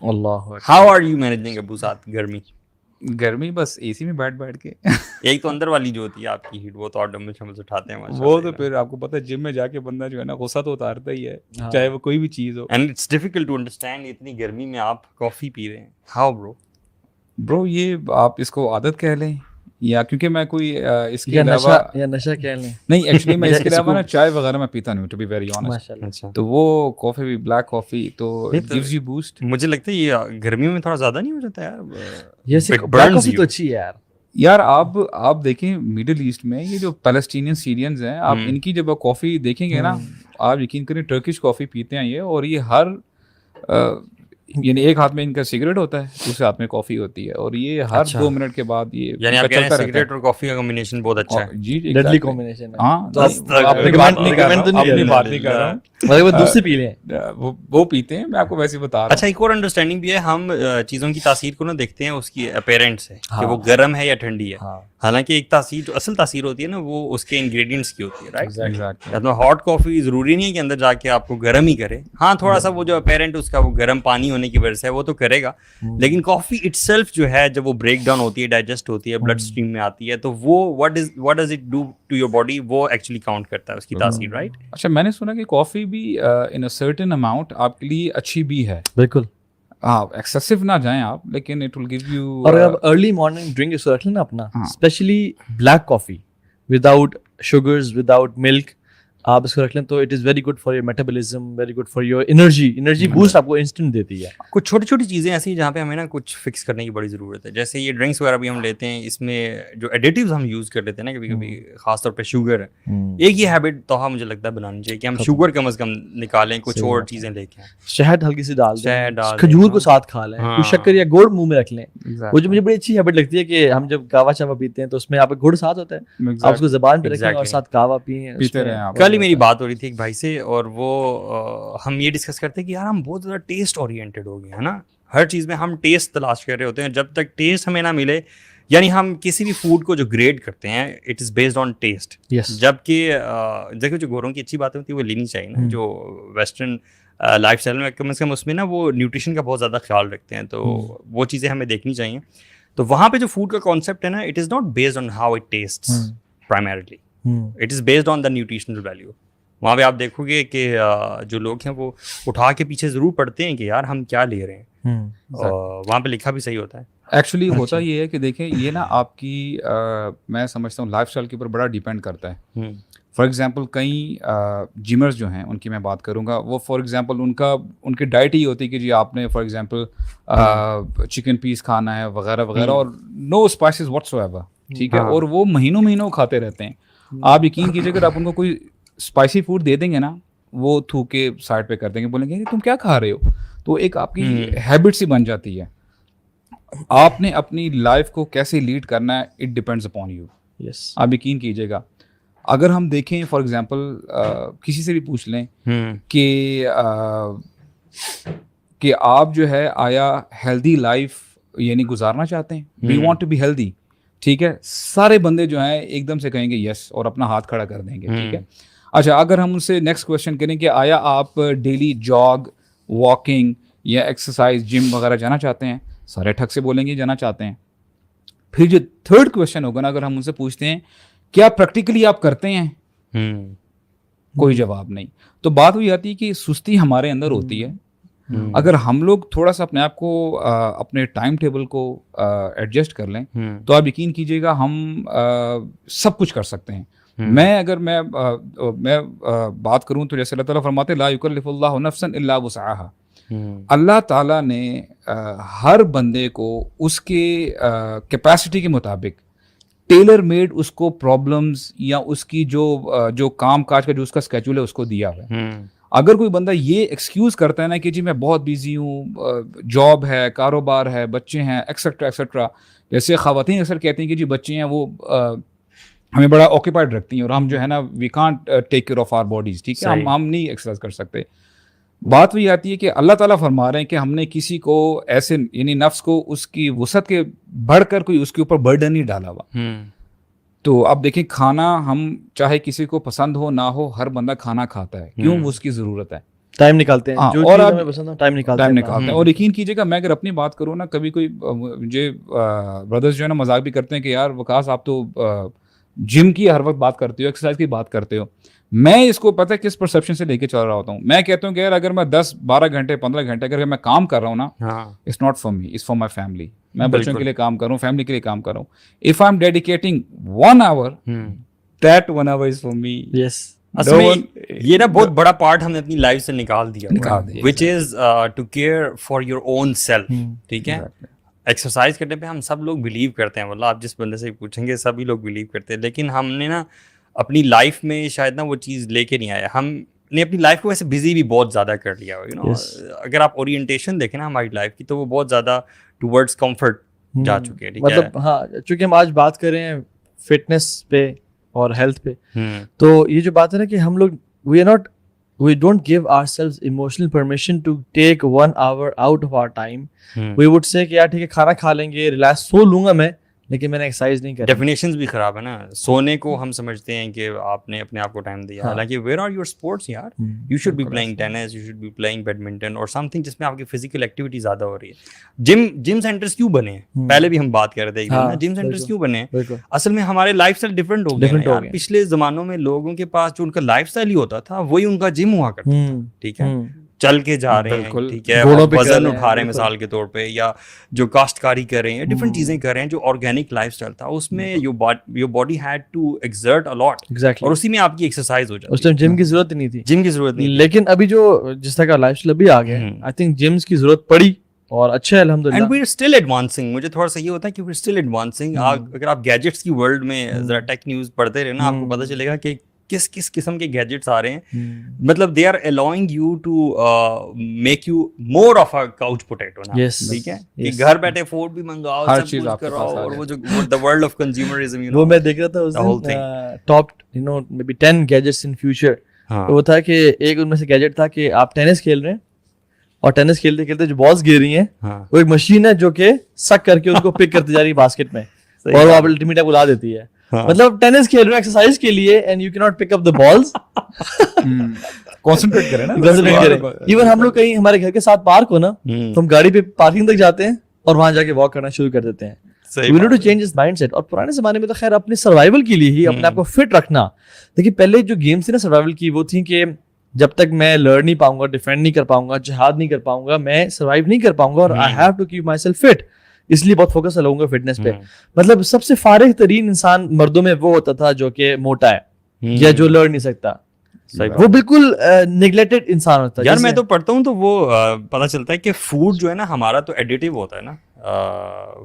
Allah how are you managing ابو ساتھ گرمی بس اے سی میں بیٹھ کے. ایک تو اندر والی جو ہوتی ہے آپ کی ہیٹ وہ تو آٹومیٹک شمس اٹھاتے ہیں وہ تو پھر آپ کو پتہ ہے جم میں جا کے بندہ جو ہے نا غصہ تو اتارتا ہی ہے چاہے وہ کوئی بھی چیز ہو. And it's difficult to understand اتنی گرمی میں آپ کافی پی رہے ہیں. ہاؤ برو یہ آپ اس کو عادت کہہ لیں یا کیونکہ میں کوئی اس کے علاوہ یا نشہ کہہ لیں. نہیں ایکچولی میں اس کے علاوہ نا چائے وغیرہ میں پیتا نہیں ٹو بی ویری آنیسٹ. تو وہ کافی بھی بلیک کافی تو گیوز یو بوسٹ. مجھے لگتا ہے یہ گرمیوں میں تھوڑا زیادہ نہیں ہو جاتا یار. یہ بلیک کافی تو اچھی ہے یار. آپ دیکھیں مڈل ایسٹ میں یہ جو پیلسٹینین سیرینز ہیں آپ ان کی جب کافی دیکھیں گے نا آپ یقین کریں ٹرکش کافی پیتے ہیں یہ. اور یہ ہر یعنی ایک ہاتھ میں ان کا سگریٹ ہوتا ہے دوسرے ہاتھ میں کافی ہوتی ہے اور یہ ہر 2 منٹ کے بعد یہ یعنی آپ کہہ رہے ہیں سگریٹ اور کافی کا کمبینیشن بہت اچھا ہے. جی ڈیڈلی کمبینیشن ہے. ہاں اپنی بات نہیں کر رہا ہوں مگر دوسرے پی لیں وہ پیتے ہیں میں آپ کو ویسے بتا رہا ہوں. اچھا ایک اور انڈرسٹینڈنگ بھی ہے ہم چیزوں کی تاثیر کو نا دیکھتے ہیں اس کی اپیرنٹ سے کہ وہ گرم ہے یا ٹھنڈی ہے. حالانکہ ایک تاثیر جو اصل تاثیر ہوتی ہے نا وہ اس کے انگریڈینٹس کی ہوتی ہے رائٹ. ہاٹ کافی ضروری نہیں ہے کہ اندر جا کے آپ کو گرم ہی کرے. ہاں تھوڑا سا وہ جو اپیرنٹ اس کا وہ گرم پانی ہونے کی وجہ سے وہ تو کرے گا لیکن کافی اٹ سیلف جو ہے جب وہ بریک ڈاؤن ہوتی ہے ڈائجسٹ ہوتی ہے بلڈ اسٹریم میں آتی ہے تو وہ what does it do to your body وہ ایکچولی کاؤنٹ کرتا ہے اس کی تاثیر رائٹ. اچھا میں نے سنا کہ کافی بھی ان اے سرٹن اماؤنٹ آپ کے لیے اچھی بھی ہے. بالکل ہاں ایکسیسو نہ جائیں آپ لیکن اٹ ول گیو یو. اور اگر ارلی مارننگ ڈرنک اس کو رکھ لینا اپنا اسپیشلی بلیک کافی وداؤٹ شوگرز وداؤٹ ملک آپ اس کو رکھ لیں تو it is very good for your metabolism very good for your energy boost آپ کو انسٹنٹ دیتی ہے. کچھ چھوٹی چھوٹی چیزیں ایسی ہیں جہاں پہ ہمیں نا کچھ فکس کرنے کی بڑی ضرورت ہے. جیسے یہ ڈرنکس وغیرہ بھی ہم لیتے ہیں اس میں جو ایڈیٹیوز ہم یوز کر لیتے ہیں نا کبھی کبھی خاص طور پہ شوگر ہے. ایک یہ ہیبٹ تو مجھے لگتا ہے بنانی چاہیے کہ ہم شوگر کم از کم نکالیں کچھ اور چیزیں لے کے شہد ہلکی سی ڈال دیں کھجور کو ساتھ کھا لیں کچھ شکر یا گڑ منہ میں رکھ لیں. وہ جو مجھے بڑی اچھی ہیبٹ لگتی ہے کہ ہم جب کہوا چاوا پیتے ہیں تو اس میں آپ گڑ ساتھ ہوتا ہے آپ اس کو زبان پہ رکھیں اور ساتھ کہوا پئیں پیتے رہیں. کل ہی میری بات ہو رہی تھی بھائی سے اور وہ ہم یہ ڈسکس کرتے ہیں کہ یار ہم بہت زیادہ ٹیسٹ اورینٹیڈ ہو گئے ہیں نا. ہر چیز میں ہم ٹیسٹ تلاش کر رہے ہوتے ہیں. جب تک ٹیسٹ ہمیں نہ ملے یعنی ہم کسی بھی فوڈ کو جو گریڈ کرتے ہیں it is based on test. جبکہ دیکھو جو گوروں کی اچھی باتیں ہوتی ہیں وہ لینی چاہیے نا. جو ویسٹرن لائف اسٹائل میں کم از کم اس میں نا وہ نیوٹریشن کا بہت زیادہ خیال رکھتے ہیں تو وہ چیزیں ہمیں دیکھنی چاہیے. تو وہاں پہ جو فوڈ کا کانسیپٹ ہے نا it is not based on how it tests primarily it is based on the nutritional value. وہاں پہ آپ دیکھو گے کہ جو لوگ ہیں وہ اٹھا کے پیچھے ضرور پڑتے ہیں کہ یار ہم کیا لے رہے ہیں. وہاں پہ لکھا بھی صحیح ہوتا ہے. ایکچولی ہوتا یہ ہے کہ دیکھیں یہ نا آپ کی میں سمجھتا ہوں لائف اسٹائل کے اوپر بڑا ڈیپینڈ کرتا ہے. فار ایگزامپل کئی جمرز جو ہیں ان کی میں بات کروں گا وہ فار ایگزامپل ان کی ڈائٹ ہی ہوتی ہے کہ جی آپ نے فار ایگزامپل چکن پیس کھانا ہے وغیرہ وغیرہ اور نو اسپائسز واٹس ایور ٹھیک ہے. اور وہ مہینوں کھاتے رہتے ہیں. آپ یقین کیجیے اگر آپ ان کو کوئی اسپائسی فوڈ دے دیں گے نا وہ تھوک کے سائڈ پہ کر دیں گے بولیں گے تم کیا کھا رہے ہو. تو ایک آپ کی ہیبٹ سی بن جاتی ہے. آپ نے اپنی لائف کو کیسے لیڈ کرنا ہے اٹ ڈپینڈز اپون یو. آپ یقین کیجیے گا اگر ہم دیکھیں فار ایگزامپل کسی سے بھی پوچھ لیں کہ آپ جو ہے آیا ہیلدی لائف یعنی گزارنا چاہتے ہیں we want to be healthy ٹھیک ہے. سارے بندے جو ہیں ایک دم سے کہیں گے یس اور اپنا ہاتھ کھڑا کر دیں گے ٹھیک ہے. اچھا اگر ہم ان سے نیکسٹ کویشچن کریں کہ آیا آپ ڈیلی جاگ واکنگ یا ایکسرسائز جم وغیرہ جانا چاہتے ہیں سارے ٹھگ سے بولیں گے جانا چاہتے ہیں. پھر جو تھرڈ کویشچن ہوگا نا اگر ہم ان سے پوچھتے ہیں کیا پریکٹیکلی آپ کرتے ہیں کوئی جواب نہیں. تو بات وہی آتی ہے کہ سستی ہمارے اندر ہوتی ہے. اگر ہم لوگ تھوڑا سا اپنے آپ کو اپنے ٹائم ٹیبل کو ایڈجسٹ کر لیں تو آپ یقین کیجیے گا ہم سب کچھ کر سکتے ہیں. میں بات کروں تو جیسے اللہ تعالیٰ فرماتے لا یکلف اللہ نفسا الا وسعها. اللہ تعالیٰ نے ہر بندے کو اس کے کیپیسٹی کے مطابق ٹیلر میڈ اس کو پرابلمز یا اس کی جو کام کاج کا جو اس کا اسکیجول ہے اس کو دیا ہوا ہے. اگر کوئی بندہ یہ ایکسکیوز کرتا ہے نا کہ جی میں بہت بیزی ہوں جاب ہے کاروبار ہے بچے ہیں ایکسیٹرا ایکسیٹرا. جیسے خواتین اکثر کہتی ہیں کہ جی بچے ہیں وہ ہمیں بڑا آکوپائڈ رکھتی ہیں اور ہم جو ہے نا we can't take care of our bodies ٹھیک ہے ہم نہیں ایکسرسائز کر سکتے. بات وہی آتی ہے کہ اللہ تعالیٰ فرما رہے ہیں کہ ہم نے کسی کو ایسے یعنی نفس کو اس کی وسعت کے بڑھ کر کوئی اس کے اوپر برڈن نہیں ڈالا ہوا. تو اب دیکھیں کھانا ہم چاہے کسی کو پسند ہو نہ ہو ہر بندہ کھانا کھاتا ہے. کیوں وہ اس کی ضرورت ہے. ٹائم نکالتے ہیں, جو اور چیز ہمیں پسند ہے ٹائم نکالتے ہیں. اور یقین کیجیے گا, میں اگر اپنی بات کروں نا, کبھی کوئی مجھے بردرز جو ہے نا مذاق بھی کرتے ہیں کہ یار وقاص آپ تو جم کی ہر وقت بات کرتے ہو, ایکسرسائز کی بات کرتے ہو. میں اس کو پتہ ہے کس پرسیپشن سے لے کے چل رہا ہوتا ہوں. میں کہتا ہوں کہ یار اگر میں 10-12 گھنٹے 15 گھنٹے اگر میں کام کر رہا ہوں نا, it's not for me, it's for my family. میں بچوں کے لیے کام کر رہا ہوں, فیملی کے لیے کام کر رہا ہوں. If I am dedicating 1 hour, that 1 hour is for me. یس, اصل میں یہ نا بہت بڑا پارٹ ہم نے اپنی لائف سے نکال دیا, which is to care for your own self. ٹھیک ہے, ایکسرسائز کرنے پہ ہم سب لوگ بلیو کرتے ہیں, واللہ آپ جس بندے سے پوچھیں گے سبھی لوگ بلیو کرتے ہیں, لیکن ہم نے نا اپنی لائف میں شاید نا وہ چیز لے کے نہیں آیا. ہم نے اپنی لائف کو ویسے بزی بھی بہت زیادہ کر لیا, یو نو. اگر آپ اورینٹیشن دیکھیں نا ہماری لائف کی, تو وہ بہت زیادہ ٹورڈز کمفرٹ جا چکے ہیں. مطلب ہاں, چونکہ ہم آج بات کر رہے ہیں فٹنس پہ اور ہیلتھ پہ, تو یہ جو بات ہے نا کہ ہم لوگ we don't give ourselves emotional permission to take 1 hour out of our time. We would say کہ یار ٹھیک ہے کھانا کھا لیں گے, ریلیکس سو لوں گا میں, لیکن میں نے ایکسرسائز نہیں کری. ڈیفینیشنز بھی خراب ہے نا. سونے کو ہم سمجھتے ہیں کہ آپ نے اپنے آپ کو ٹائم دیا, حالانکہ ویئر آر یور اسپورٹس یار. You should be playing tennis, you should be playing badminton اور سم تھنگ جس میں آپ کی فزیکل ایکٹیویٹی زیادہ ہو رہی ہے. جم سینٹرز کیوں بنے ہیں, پہلے بھی ہم بات کر رہے تھے, جم سینٹرز کیوں بنے ہیں. اصل میں ہمارے لائف اسٹائل ڈفرینٹ ہو گئے. پچھلے زمانوں میں لوگوں کے پاس جو ان کا لائف اسٹائل ہی ہوتا تھا وہی ان کا جم ہوا کرتا تھا. ٹھیک ہے, چل کے جا رہے ہیں, ٹھیک ہے, وزن اٹھا رہے ہیں مثال کے طور پہ, یا جو کاشتکاری کر رہے ہیں, ڈفرینٹ چیزیں کر رہے ہیں. جو آرگینک لائف اسٹائل تھا اس میں your body had to exert a lot, اور اسی میں آپ کی ایکسرسائز ہو جاتی ہے. اس ٹائم جم کی ضرورت نہیں تھی, جم کی ضرورت نہیں. لیکن ابھی جو جس طرح کا لائف اسٹائل ابھی آ گیا, آئی تھنک جمس کی ضرورت پڑی اور اچھا ہے الحمدللہ. And we are still advancing. مجھے تھوڑا سا یہ ہوتا ہے کہ وی آر اسٹل ایڈوانسنگ. اگر آپ گیجٹس کی ورلڈ میں ذرا ٹیک نیوز پڑھتے رہے نا, آپ کو پتہ چلے گا کہ کس کس قسم کے گیجٹس آ رہے ہیں. مطلب they are allowing you to make you more of a couch potato نا. ٹھیک ہے, کہ گھر بیٹھے فوڈ بھی منگاؤ, سب کچھ کراؤ, اور وہ جو the world of consumerism, you know, وہ میں دیکھ رہا تھا اس دن top you know maybe 10 gadgets in future. وہ تھا کہ ایک ان میں سے گیجٹ تھا کہ آپ ٹینس کھیل رہے ہیں, اور ٹینس کھیلتے کھیلتے جو بالز گر رہی ہیں, وہ ایک مشین ہے جو کہ سک کر کے ان کو پک کرتی جا رہی ہے باسکٹ میں, اور وہ الٹیمیٹ اڑا دیتی ہے. مطلب ٹینس کھیل رہے ہیں ایکسرسائز کے لیے, اینڈ یو کی not pick up the balls. Concentrate کریں نا, ایون ہم لوگ کہیں ہمارے گھر کے ساتھ پارک ہو نا, تو ہم گاڑی پہ پارکنگ تک جاتے ہیں اور وہاں جا کے واک کرنا شروع کر دیتے ہیں. We need to change this mindset. اور پرانے زمانے میں تو خیر اپنے سروائیول کے لیے ہی اپنے آپ کو فٹ رکھنا. دیکھیے پہلے جو گیمس تھے نا سروائیول کی, وہ تھیں کہ جب تک میں لڑ نہیں پاؤں گا, ڈیفینڈ نہیں کر پاؤں گا, جہاد نہیں کر پاؤں گا, میں سروائیو نہیں کر پاؤں گا, اور I have to keep myself fit. اس لیے بہت فوکس لگوں گا فٹنس پہ. مطلب سب سے فارغ ترین انسان مردوں میں وہ ہوتا تھا جو کہ موٹا ہے یا جو لڑ نہیں سکتا. وہ بالکل نیگلیکٹڈ انسان ہوتا ہے. یار میں تو پڑھتا ہوں تو وہ پتہ چلتا ہے کہ فوڈ جو ہے نا ہمارا تو ایڈیٹیو ہوتا ہے نا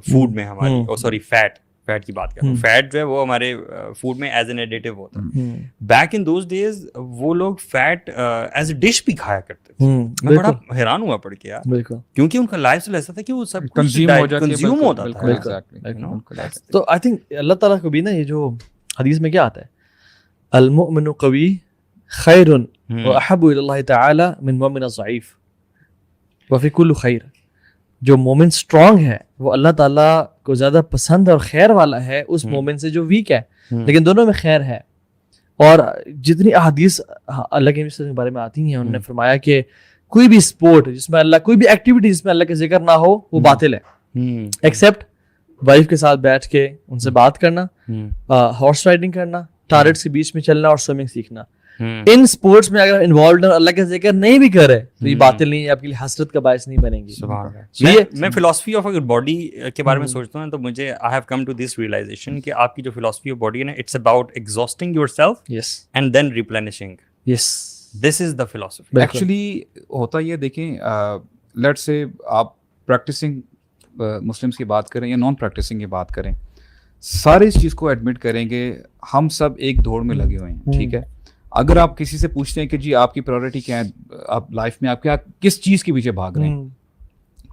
فوڈ میں ہماری, سوری فیٹ کی بات کر رہا ہوں. فیٹ جو ہے وہ ہمارے فوڈ میں ایز این ایڈیٹیو ہوتا ہے. بیک ان دوز ڈیز وہ لوگ فیٹ ایز اے ڈش بھی کھایا کرتے تھے. میں بڑا حیران ہوا پڑھ کے یار, کیونکہ ان کا لائف اسٹائل ایسا تھا کہ وہ سب کنزیوم ہوتا تھا. تو آئی تھنک اللہ تعالیٰ کو بھی نا, یہ جو حدیث میں کیا آتا ہے, المؤمن قوی خیر واحب الی اللہ تعالی من مؤمن ضعیف وفی کل خیر. جو مومن اسٹرانگ ہے وہ اللہ تعالیٰ کو زیادہ پسند اور خیر والا ہے اس مومن سے جو ویک ہے, لیکن دونوں میں خیر ہے. اور جتنی احادیث اللہ کے بارے میں آتی ہیں, انہوں نے فرمایا کہ کوئی بھی اسپورٹ جس میں اللہ, کوئی بھی ایکٹیویٹی جس میں اللہ کا ذکر نہ ہو وہ باطل ہے, ایکسیپٹ وائف کے ساتھ بیٹھ کے ان سے بات کرنا, ہارس رائڈنگ کرنا, ٹارگٹس کے بیچ میں چلنا اور سوئمنگ سیکھنا. ان سپورٹس میں اگر انوالوڈ اور اللہ کا ذکر نہیں بھی کرے تو یہ باطل نہیں ہے, آپ کے لیے حسرت کا باعث نہیں بنے گی. میں فلاسفی آف باڈی کے بارے میں سوچتا ہوں تو مجھے I have come to this realization کہ آپ کی جو فلاسفی آف باڈی ہے نا, it's about exhausting yourself and then replenishing. This is the philosophy. Actually ہوتا یہ دیکھیں, لیٹ سے آپ پریکٹسنگ مسلمس کی بات کریں یا نان پریکٹسنگ کی بات کریں, سارے اس چیز کو ایڈمٹ کریں گے ہم سب ایک دوڑ میں لگے ہوئے ہیں. ٹھیک ہے, اگر آپ کسی سے پوچھتے ہیں کہ جی آپ کی پرائورٹی کیا ہے, آپ لائف میں آپ کیا کس چیز کے پیچھے بھاگ رہے ہیں,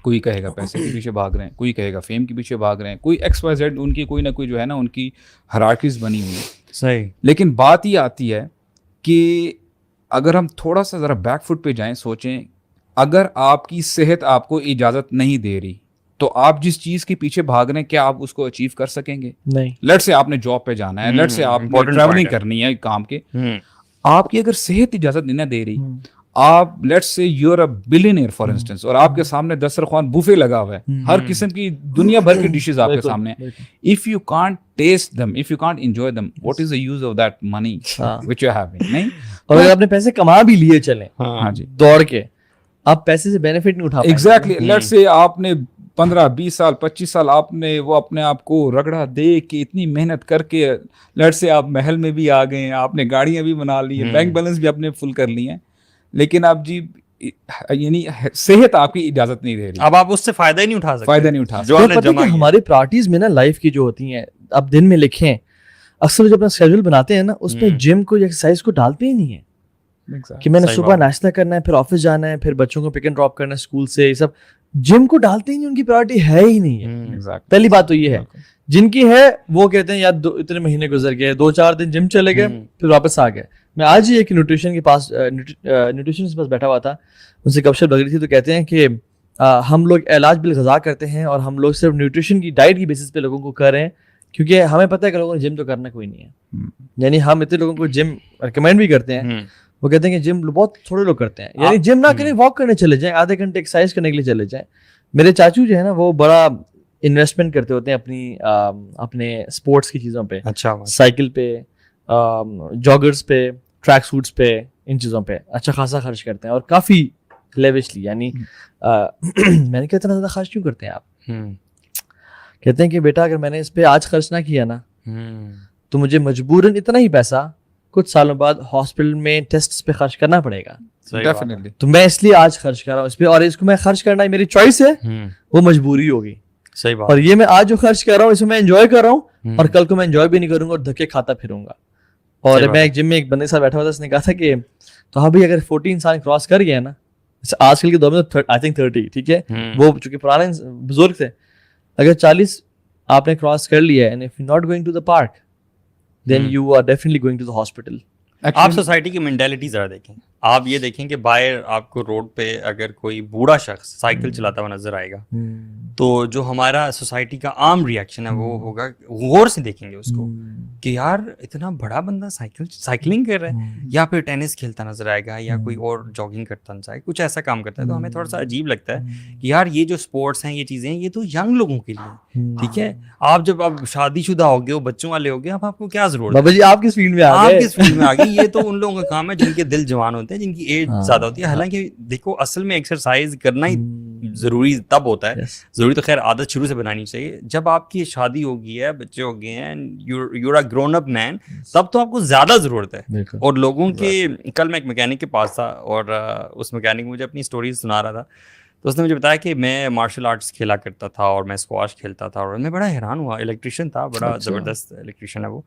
کوئی کہے گا پیسے کے پیچھے بھاگ رہے ہیں, کوئی کہے گا فیم کے پیچھے بھاگ رہے ہیں, کوئی ایکس وائی زیڈ, ان کی کوئی نہ کوئی جو ہے نا ان کی ہیرارکیز بنی ہوئی ہیں. صحیح. لیکن بات یہ آتی ہے کہ اگر ہم تھوڑا سا ذرا بیک فٹ پہ جائیں, سوچیں اگر آپ کی صحت آپ کو اجازت نہیں دے رہی تو آپ جس چیز کے پیچھے بھاگ رہے ہیں کیا آپ اس کو اچیو کر سکیں گے؟ نہیں. لیٹ سے آپ نے جاب پہ جانا ہے, لیٹ سے آپ ٹریولنگ کرنی ہے کام کے, آپ کی اگر صحت اجازت نہیں دے رہی, آپ let's say you are a billionaire for instance, اور آپ کے سامنے دسترخوان بوفے لگا ہوا ہے, ہر قسم کی دنیا بھر کی ڈشز آپ کے سامنے ہیں. If you can't test them, if you can't enjoy them, what is the use of that money which you're having? نہیں, اور اگر آپ نے پیسے کما بھی لیے چلیں ہاں جی, دوڑ کے, آپ پیسے سے بینیفٹ نہیں اٹھا پائیں. ایگزیکٹلی. لیٹس سے آپ نے 15-20 سال 25 سال آپ نے وہ اپنے آپ کو رگڑا دے کے اتنی محنت کر کے, لیٹس سے آپ محل میں بھی آ گئے ہیں, آپ نے گاڑیاں بھی بنا لی ہیں, بینک بیلنس بھی آپ نے فل کر لی ہیں, لیکن آپ جی یعنی صحت آپ کی اجازت نہیں دے رہی, اب آپ اس سے فائدہ ہی نہیں اٹھا سکتے, فائدہ نہیں اٹھا جو آپ نے جمع کیا. ہماری پرائرٹیز میں نا لائف کی جو ہوتی ہیں, آپ دن میں لکھیں, اکثر جو اپنا اسکیڈول بناتے ہیں نا اس میں جم کو ایکسرسائز کو ڈالتے ہی نہیں ہے کہ میں نے صبح ناشتہ کرنا ہے, پھر آفس جانا ہے, پھر بچوں کو پک اینڈ ڈراپ کرنا ہے اسکول سے, یہ سب جم کو ڈالتے ہی نہیں, ان کی پرائرٹی ہے ہی نہیں ہے. پہلی بات تو یہ ہے, جن کی ہے وہ کہتے ہیں یار اتنے مہینے گزر گئے, 2-4 دن جم چلے گئے پھر واپس آ گئے. میں آج ہی ایک نیوٹریشن کے پاس بیٹھا ہوا تھا, ان سے گپ شپ لگ رہی تھی, تو کہتے ہیں کہ ہم لوگ علاج بالغذا کرتے ہیں اور ہم لوگ صرف نیوٹریشن کی ڈائٹ کی بیسس پہ لوگوں کو کر رہے ہیں, کیونکہ ہمیں پتہ ہے کہ لوگوں نے جم تو کرنا کوئی نہیں ہے. یعنی ہم اتنے لوگوں کو جم ریکمینڈ بھی کرتے ہیں, وہ کہتے ہیں کہ جم بہت تھوڑے لوگ کرتے ہیں, یعنی جم نہ کریں, واک کرنے چلے جائیں, آدھے گھنٹے ایکسرسائز کرنے کے لیے چلے جائیں. میرے چاچو جو ہے نا وہ بڑا انویسٹمنٹ کرتے ہوتے ہیں اپنے اسپورٹس کی چیزوں پہ, اچھا سائیکل پہ, جاگرس پہ, ٹریک سوٹس پہ, ان چیزوں پہ اچھا خاصا خرچ کرتے ہیں, اور کافی لیوشلی. یعنی میں نے کہا اتنا زیادہ خرچ کیوں کرتے ہیں آپ؟ کہتے ہیں کہ بیٹا اگر میں نے اس پہ آج خرچ نہ کیا نا تو مجھے مجبوراً اتنا ہی پیسہ کچھ سالوں بعد ہاسپٹل میں ٹیسٹ پہ خرچ کرنا پڑے گا. ڈیفینیٹلی. تو میں اس لیے آج خرچ کر رہا ہوں اس پہ, اور اس کو میں خرچ کرنا میری چوائس ہے, وہ مجبوری ہوگی. صحیح بات. اور یہ میں آج جو خرچ کر رہا ہوں اس میں انجوائے کر رہا ہوں, اور کل کو میں انجوائے بھی نہیں کروں گا اور دھکے کھاتا پھروں گا. اور میں ایک جم میں ایک بندے کے ساتھ بیٹھا ہوا تھا, اس نے کہا تھا کہ تو ہاں بھائی اگر 40 انسان کراس کر گیا نا, آج کل کے دور میں تو آئی تھنک 30, ٹھیک ہے, وہ چونکہ پرانے بزرگ تھے, اگر 40 آپ نے کراس کر لیا ہے, and if you're not going to the park, then you are definitely going to the hospital. آپ سوسائٹی کی مینٹیلٹی ذرا دیکھیں, آپ یہ دیکھیں کہ باہر آپ کو روڈ پہ اگر کوئی بوڑھا شخص سائیکل چلاتا ہوا نظر آئے گا تو جو ہمارا سوسائٹی کا عام ریئیکشن ہے وہ ہوگا, غور سے دیکھیں گے اس کو کہ یار اتنا بڑا بندہ سائیکلنگ کر رہا ہے, یا پھر ٹینس کھیلتا نظر آئے گا, یا کوئی اور جاگنگ کرتا نظر آئے گا, کچھ ایسا کام کرتا ہے. تو ہمیں تھوڑا سا عجیب لگتا ہے کہ یار یہ جو اسپورٹس ہیں, یہ چیزیں ہیں, یہ تو ینگ لوگوں کے لیے, ٹھیک ہے. آپ جب اب شادی شدہ ہو گئے ہو, بچوں والے ہو گئے, اب آپ کو کیا ضرورت ہے؟ بابا جی آپ کس فیلڈ میں آ گئے؟ آپ کس فیلڈ میں آ گئے؟ یہ تو ان لوگوں کا کام ہے جن کے دل جوان ہوتے ہیں, جن کی ایج زیادہ ہوتی ہے. حالانکہ دیکھو اصل میں ایکسرسائز کرنا ہی ضروری تب ہوتا ہے, ضروری تو خیر عادت شروع سے بنانی چاہیے جب آپ کی شادی ہو گئی ہے, بچے ہو گئے ہیں, یو آر گرون اپ مین, تب تو آپ کو زیادہ ضرورت ہے. اور لوگوں کے, کل میں ایک میکینک کے پاس تھا اور اس میکینک مجھے اپنی اسٹوری سنا رہا تھا, تو اس نے مجھے بتایا کہ میں مارشل آرٹس کھیلا کرتا تھا اور میں اسکواش کھیلتا تھا, اور میں بڑا حیران ہوا. الیکٹریشین تھا, بڑا زبردست الیکٹریشین ہے وہ.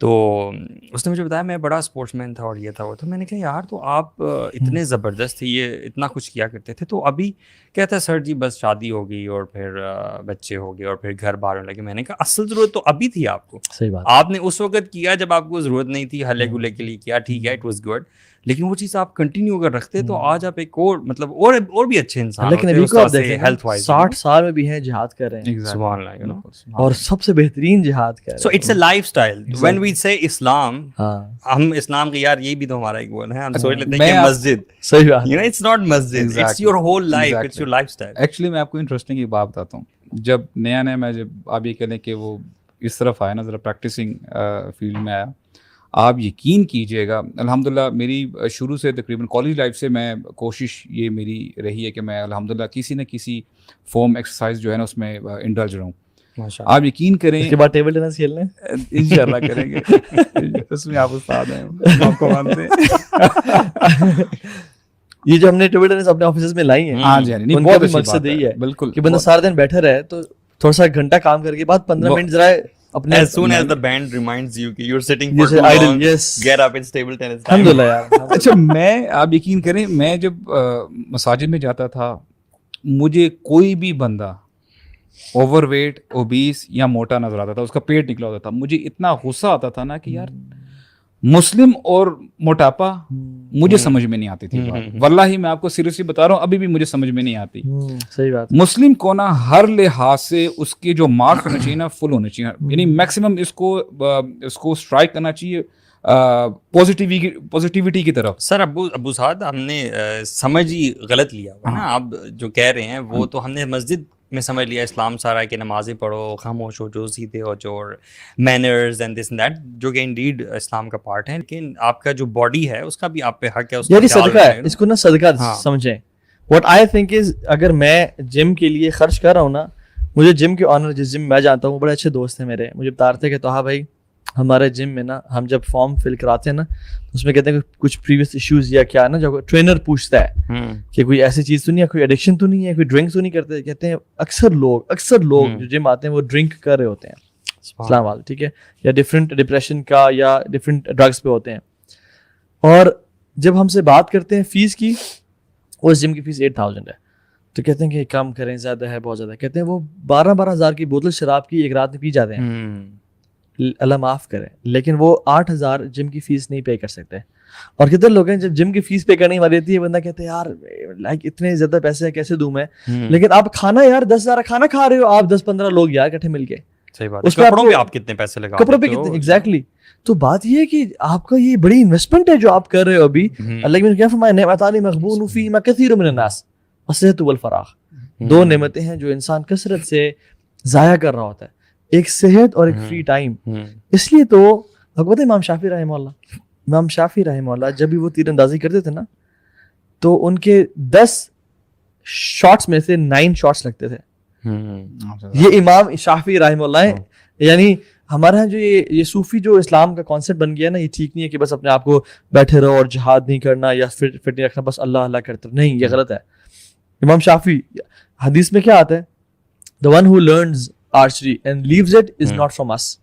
تو اس نے مجھے بتایا میں بڑا اسپورٹس مین تھا اور یہ تھا وہ تھا. میں نے کہا یار تو آپ اتنے زبردست تھے, یہ اتنا کچھ کیا کرتے تھے, تو ابھی کہتا ہے سر جی بس شادی ہو گئی اور پھر بچے ہو گئے اور پھر گھر باہر ہونے لگے. میں نے کہا اصل ضرورت تو ابھی تھی آپ کو. صحیح بات. آپ نے اس وقت کیا جب آپ کو ضرورت نہیں تھی, ہلے گلے کے لیے کیا, ٹھیک ہے, اٹ واز گڈ, لیکن وہ چیز آپ کنٹینیو اگر رکھتے تو آج آپ ایک اور مطلب اور بھی اچھے انسان ہوتے. لیکن ابھی کو آپ دیکھیں 60 سال میں بھی ہیں جہاد کر رہے ہیں, سبحان اللہ, یو نو, اور سب سے بہترین جہاد کر رہے ہیں. So it's a lifestyle. When we say Islam, ہم اسلام کے یار یہ بھی تو ہمارا ایک وہ ہے, ہم سوچ لیتے ہیں کہ مسجد, صحیح بات, یو نو, اٹس ناٹ مسجد, it's your whole life, it's your lifestyle. Actually میں آپ کو انٹرسٹنگ ایک بات بتاتا ہوں. جب نیا میں جب آپ یہ کہہ لیں کہ وہ اس طرف آیا نا, ذرا پریکٹسنگ فیلڈ میں آیا, آپ یقین کیجیے گا الحمدللہ میری شروع سے تقریباً کالج لائف سے میں کوشش یہ میری رہی ہے کہ میں الحمدللہ کسی نہ کسی فارم ایکسرسائز جو ہے نا اس میں انڈلج رہوں. آپ یقین کریں اس کے بعد ٹیبل ٹینس کھیلنا ہے انشاءاللہ کریں گے, اس میں آپ استاد ہیں, آپ کو مانتے ہیں. یہ جو ہم نے ٹیبل ٹینس اپنے آفیسز میں لائی ہیں, ہاں جی, نہیں ان کا بھی مقصد یہی ہے بالکل کہ بندہ سارا دن بیٹھا رہے تو تھوڑا سا گھنٹہ کام کر کے بعد 15 منٹ ذرا اپنے, as soon as the band reminds you کہ you're sitting for too long, get up, it's table tennis time. الحمدللہ یار. اچھا میں, آپ یقین کریں, میں جب مساجد میں جاتا تھا, مجھے کوئی بھی بندہ اوور ویٹ, اوبیس یا موٹا نظر آتا تھا, اس کا پیٹ نکلا ہوتا تھا, مجھے اتنا غصہ آتا تھا نا کہ یار مسلم اور موٹاپا مجھے سمجھ میں نہیں آتی تھی. واللہ میں آپ کو سیریسلی بتا رہا ہوں, ابھی بھی مجھے سمجھ میں نہیں آتی. صحیح بات. مسلم کو نا ہر لحاظ سے اس کے جو مارکس ہونا چاہیے نا فل ہونا چاہیے, یعنی میکسیمم اس کو اسٹرائک کرنا چاہیے پازیٹیوٹی کی طرف. سر ابو سعد ہم نے سمجھ ہی غلط لیا ہوا نا, آپ جو کہہ رہے ہیں وہ تو ہم نے مسجد میں سمجھ لیا اسلام سارا ہے کہ نمازیں پڑھو, خاموش ہو جو سیدھے ہو جو manners and this and that, جو کہ انڈیڈ اسلام کا پارٹ ہے, لیکن آپ کا جو باڈی ہے اس کا بھی آپ پہ حق ہے, اس کا صدقہ ہے, اس کو نا صدقہ سمجھیں. واٹ آئی تھنک از اگر میں جم کے لیے خرچ کر رہا ہوں نا, مجھے جم کے آنر جس جم میں جانتا ہوں بڑے اچھے دوست ہیں میرے, مجھے بتاتے کہ توہا بھائی ہمارے جم میں نا ہم جب فارم فل کراتے ہیں نا اس میں کہتے ہیں کہ کچھ پریویس ایشوز یا کیا نا, جو ٹرینر پوچھتا ہے کہ کوئی ایسی چیز تو نہیں ہے, کوئی ایڈکشن تو نہیں ہے, کوئی ڈرنک تو نہیں کرتے, کہتے ہیں اکثر لوگ جو جم آتے ہیں وہ ڈرنک کر رہے ہوتے ہیں, اسلام والے, ٹھیک ہے, یا ڈفرینٹ ڈپریشن کا یا ڈفرینٹ ڈرگس پہ ہوتے ہیں. اور جب ہم سے بات کرتے ہیں فیس کی, اس جم کی فیس 8,000 ہے, تو کہتے ہیں کہ کم کریں, زیادہ ہے, بہت زیادہ. کہتے ہیں وہ 12,000 کی بوتل شراب کی ایک رات میں پی جاتے ہیں, اللہ معاف کرے, لیکن وہ 8,000 جم کی فیس نہیں پے کر سکتے. اور کتنے لوگ ہیں جب جم کی فیس پے کرنے والی رہتی ہے بندہ کہتے ہیں یار لائک اتنے زیادہ پیسے کیسے دوں میں, لیکن آپ کھانا یار 10,000 کھانا کھا رہے ہو آپ 10-15 لوگ یار اکٹھے مل کے, صحیح بات, اس کپڑوں پہ آپ کتنے پیسے لگا, کپڑوں پہ کتنے, ایگزیکٹلی. تو بات یہ ہے کہ آپ کا یہ بڑی انویسٹمنٹ ہے جو آپ کر رہے ہو ابھی. اللہ نے کیا فرمایا, نعمتان مغبون فیہما کثیر من الناس الصحۃ والفراغ. 2 نعمتیں ہیں جو انسان کثرت سے ضائع کر رہا ہوتا ہے, ایک صحت اور ایک فری ٹائم. اس لیے تو آپ کو پتہ ہے امام شافعی رحمہ اللہ جب بھی وہ تیر اندازی کرتے تھے نا تو ان کے 10 شاٹس میں سے 9 شاٹس لگتے تھے. یہ امام شافعی رحمہ اللہ ہے. یعنی ہمارے یہاں جو یہ صوفی جو اسلام کا کانسیپٹ بن گیا نا, یہ ٹھیک نہیں ہے کہ بس اپنے آپ کو بیٹھے رہو اور جہاد نہیں کرنا یا فٹ نہیں رکھنا, بس اللہ اللہ کرتے رہو, نہیں, یہ غلط ہے. امام شافعی حدیث میں کیا آتا ہے, the one who learns archery and leaves it is not from us.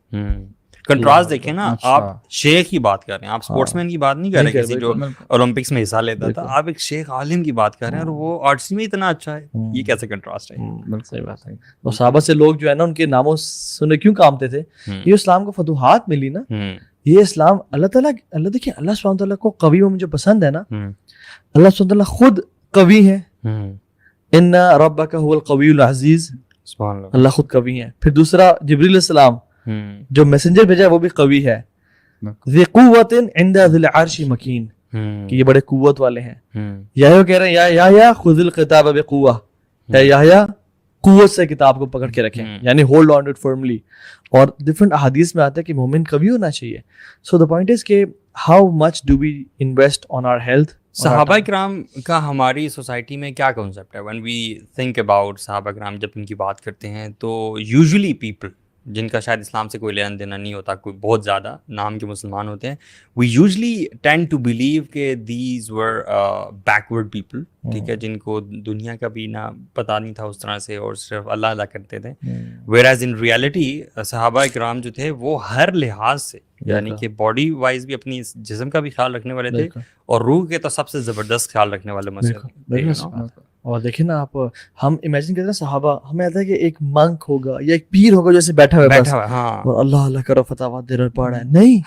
Contrast دیکھیں نا, آپ شیخ کی بات کر رہے ہیں, آپ اسپورٹس مین کی بات نہیں کر رہے کسی جو اولمپکس میں حصہ لیتا تھا, آپ ایک شیخ عالم کی بات کر رہے ہیں اور وہ آرٹس میں اتنا اچھا ہے, یہ کیسے کنٹراسٹ ہے. صحیح بات ہے. اور صحابہ سے لوگ جو ہے نا ان کے ناموں سنے کیوں کامتے تھے, یہ اسلام کو فتوحات ملی نا, یہ اسلام اللہ تعالیٰ, اللہ دیکھیں اللہ سبحانہ تعالیٰ کو قویوں میں جو پسند ہے نا, اللہ سبحانہ تعالیٰ خود قوی ہے, ان ربک هو القوی العزیز, اللہ خود قوی ہے. پھر دوسرا جبریل علیہ السلام جو میسنجر بھیجا ہے وہ بھی قوی ہے, ذی قوت عند ذی العرش مکین, کہ یہ بڑے قوت والے ہیں. یحییٰ کہہ رہے ہیں یا خذ الکتاب بقوہ, اے یحییٰ قوت سے کتاب کو پکڑ کے رکھیں, یعنی hold on to it firmly. اور ڈفرنٹ احادیث میں آتا ہے کہ مومن قوی ہونا چاہیے. سو دا پوائنٹ از کہ how much do we invest on our health. صحابہ کرام کا ہماری سوسائٹی میں کیا کنسیپٹ ہے, when we think about صحابہ کرام, جب ان کی بات کرتے ہیں تو یوزلی پیپل جن کا شاید اسلام سے کوئی لینا دینا نہیں ہوتا, کوئی بہت زیادہ نام کے مسلمان ہوتے ہیں, we usually tend to believe کہ these were backward people, ٹھیک ہے, جن کو دنیا کا بھی نہ پتہ نہیں تھا اس طرح سے اور صرف اللہ اللہ کرتے تھے. whereas in reality صحابہ کرام جو تھے وہ ہر لحاظ سے, یعنی کہ باڈی وائز بھی اپنی جسم کا بھی خیال رکھنے والے تھے اور روح کے تو سب سے زبردست خیال رکنے والے مسئلے. اور دیکھیں نا آپ, ہم امیجن کرتے ہیں صحابہ, ہمیں آتا ہے کہ ایک منک ہوگا یا ایک پیر ہوگا جیسے بیٹھا ہوا اور اللہ اللہ کرو فتاوات دے رہا پڑھ رہا ہے. نہیں,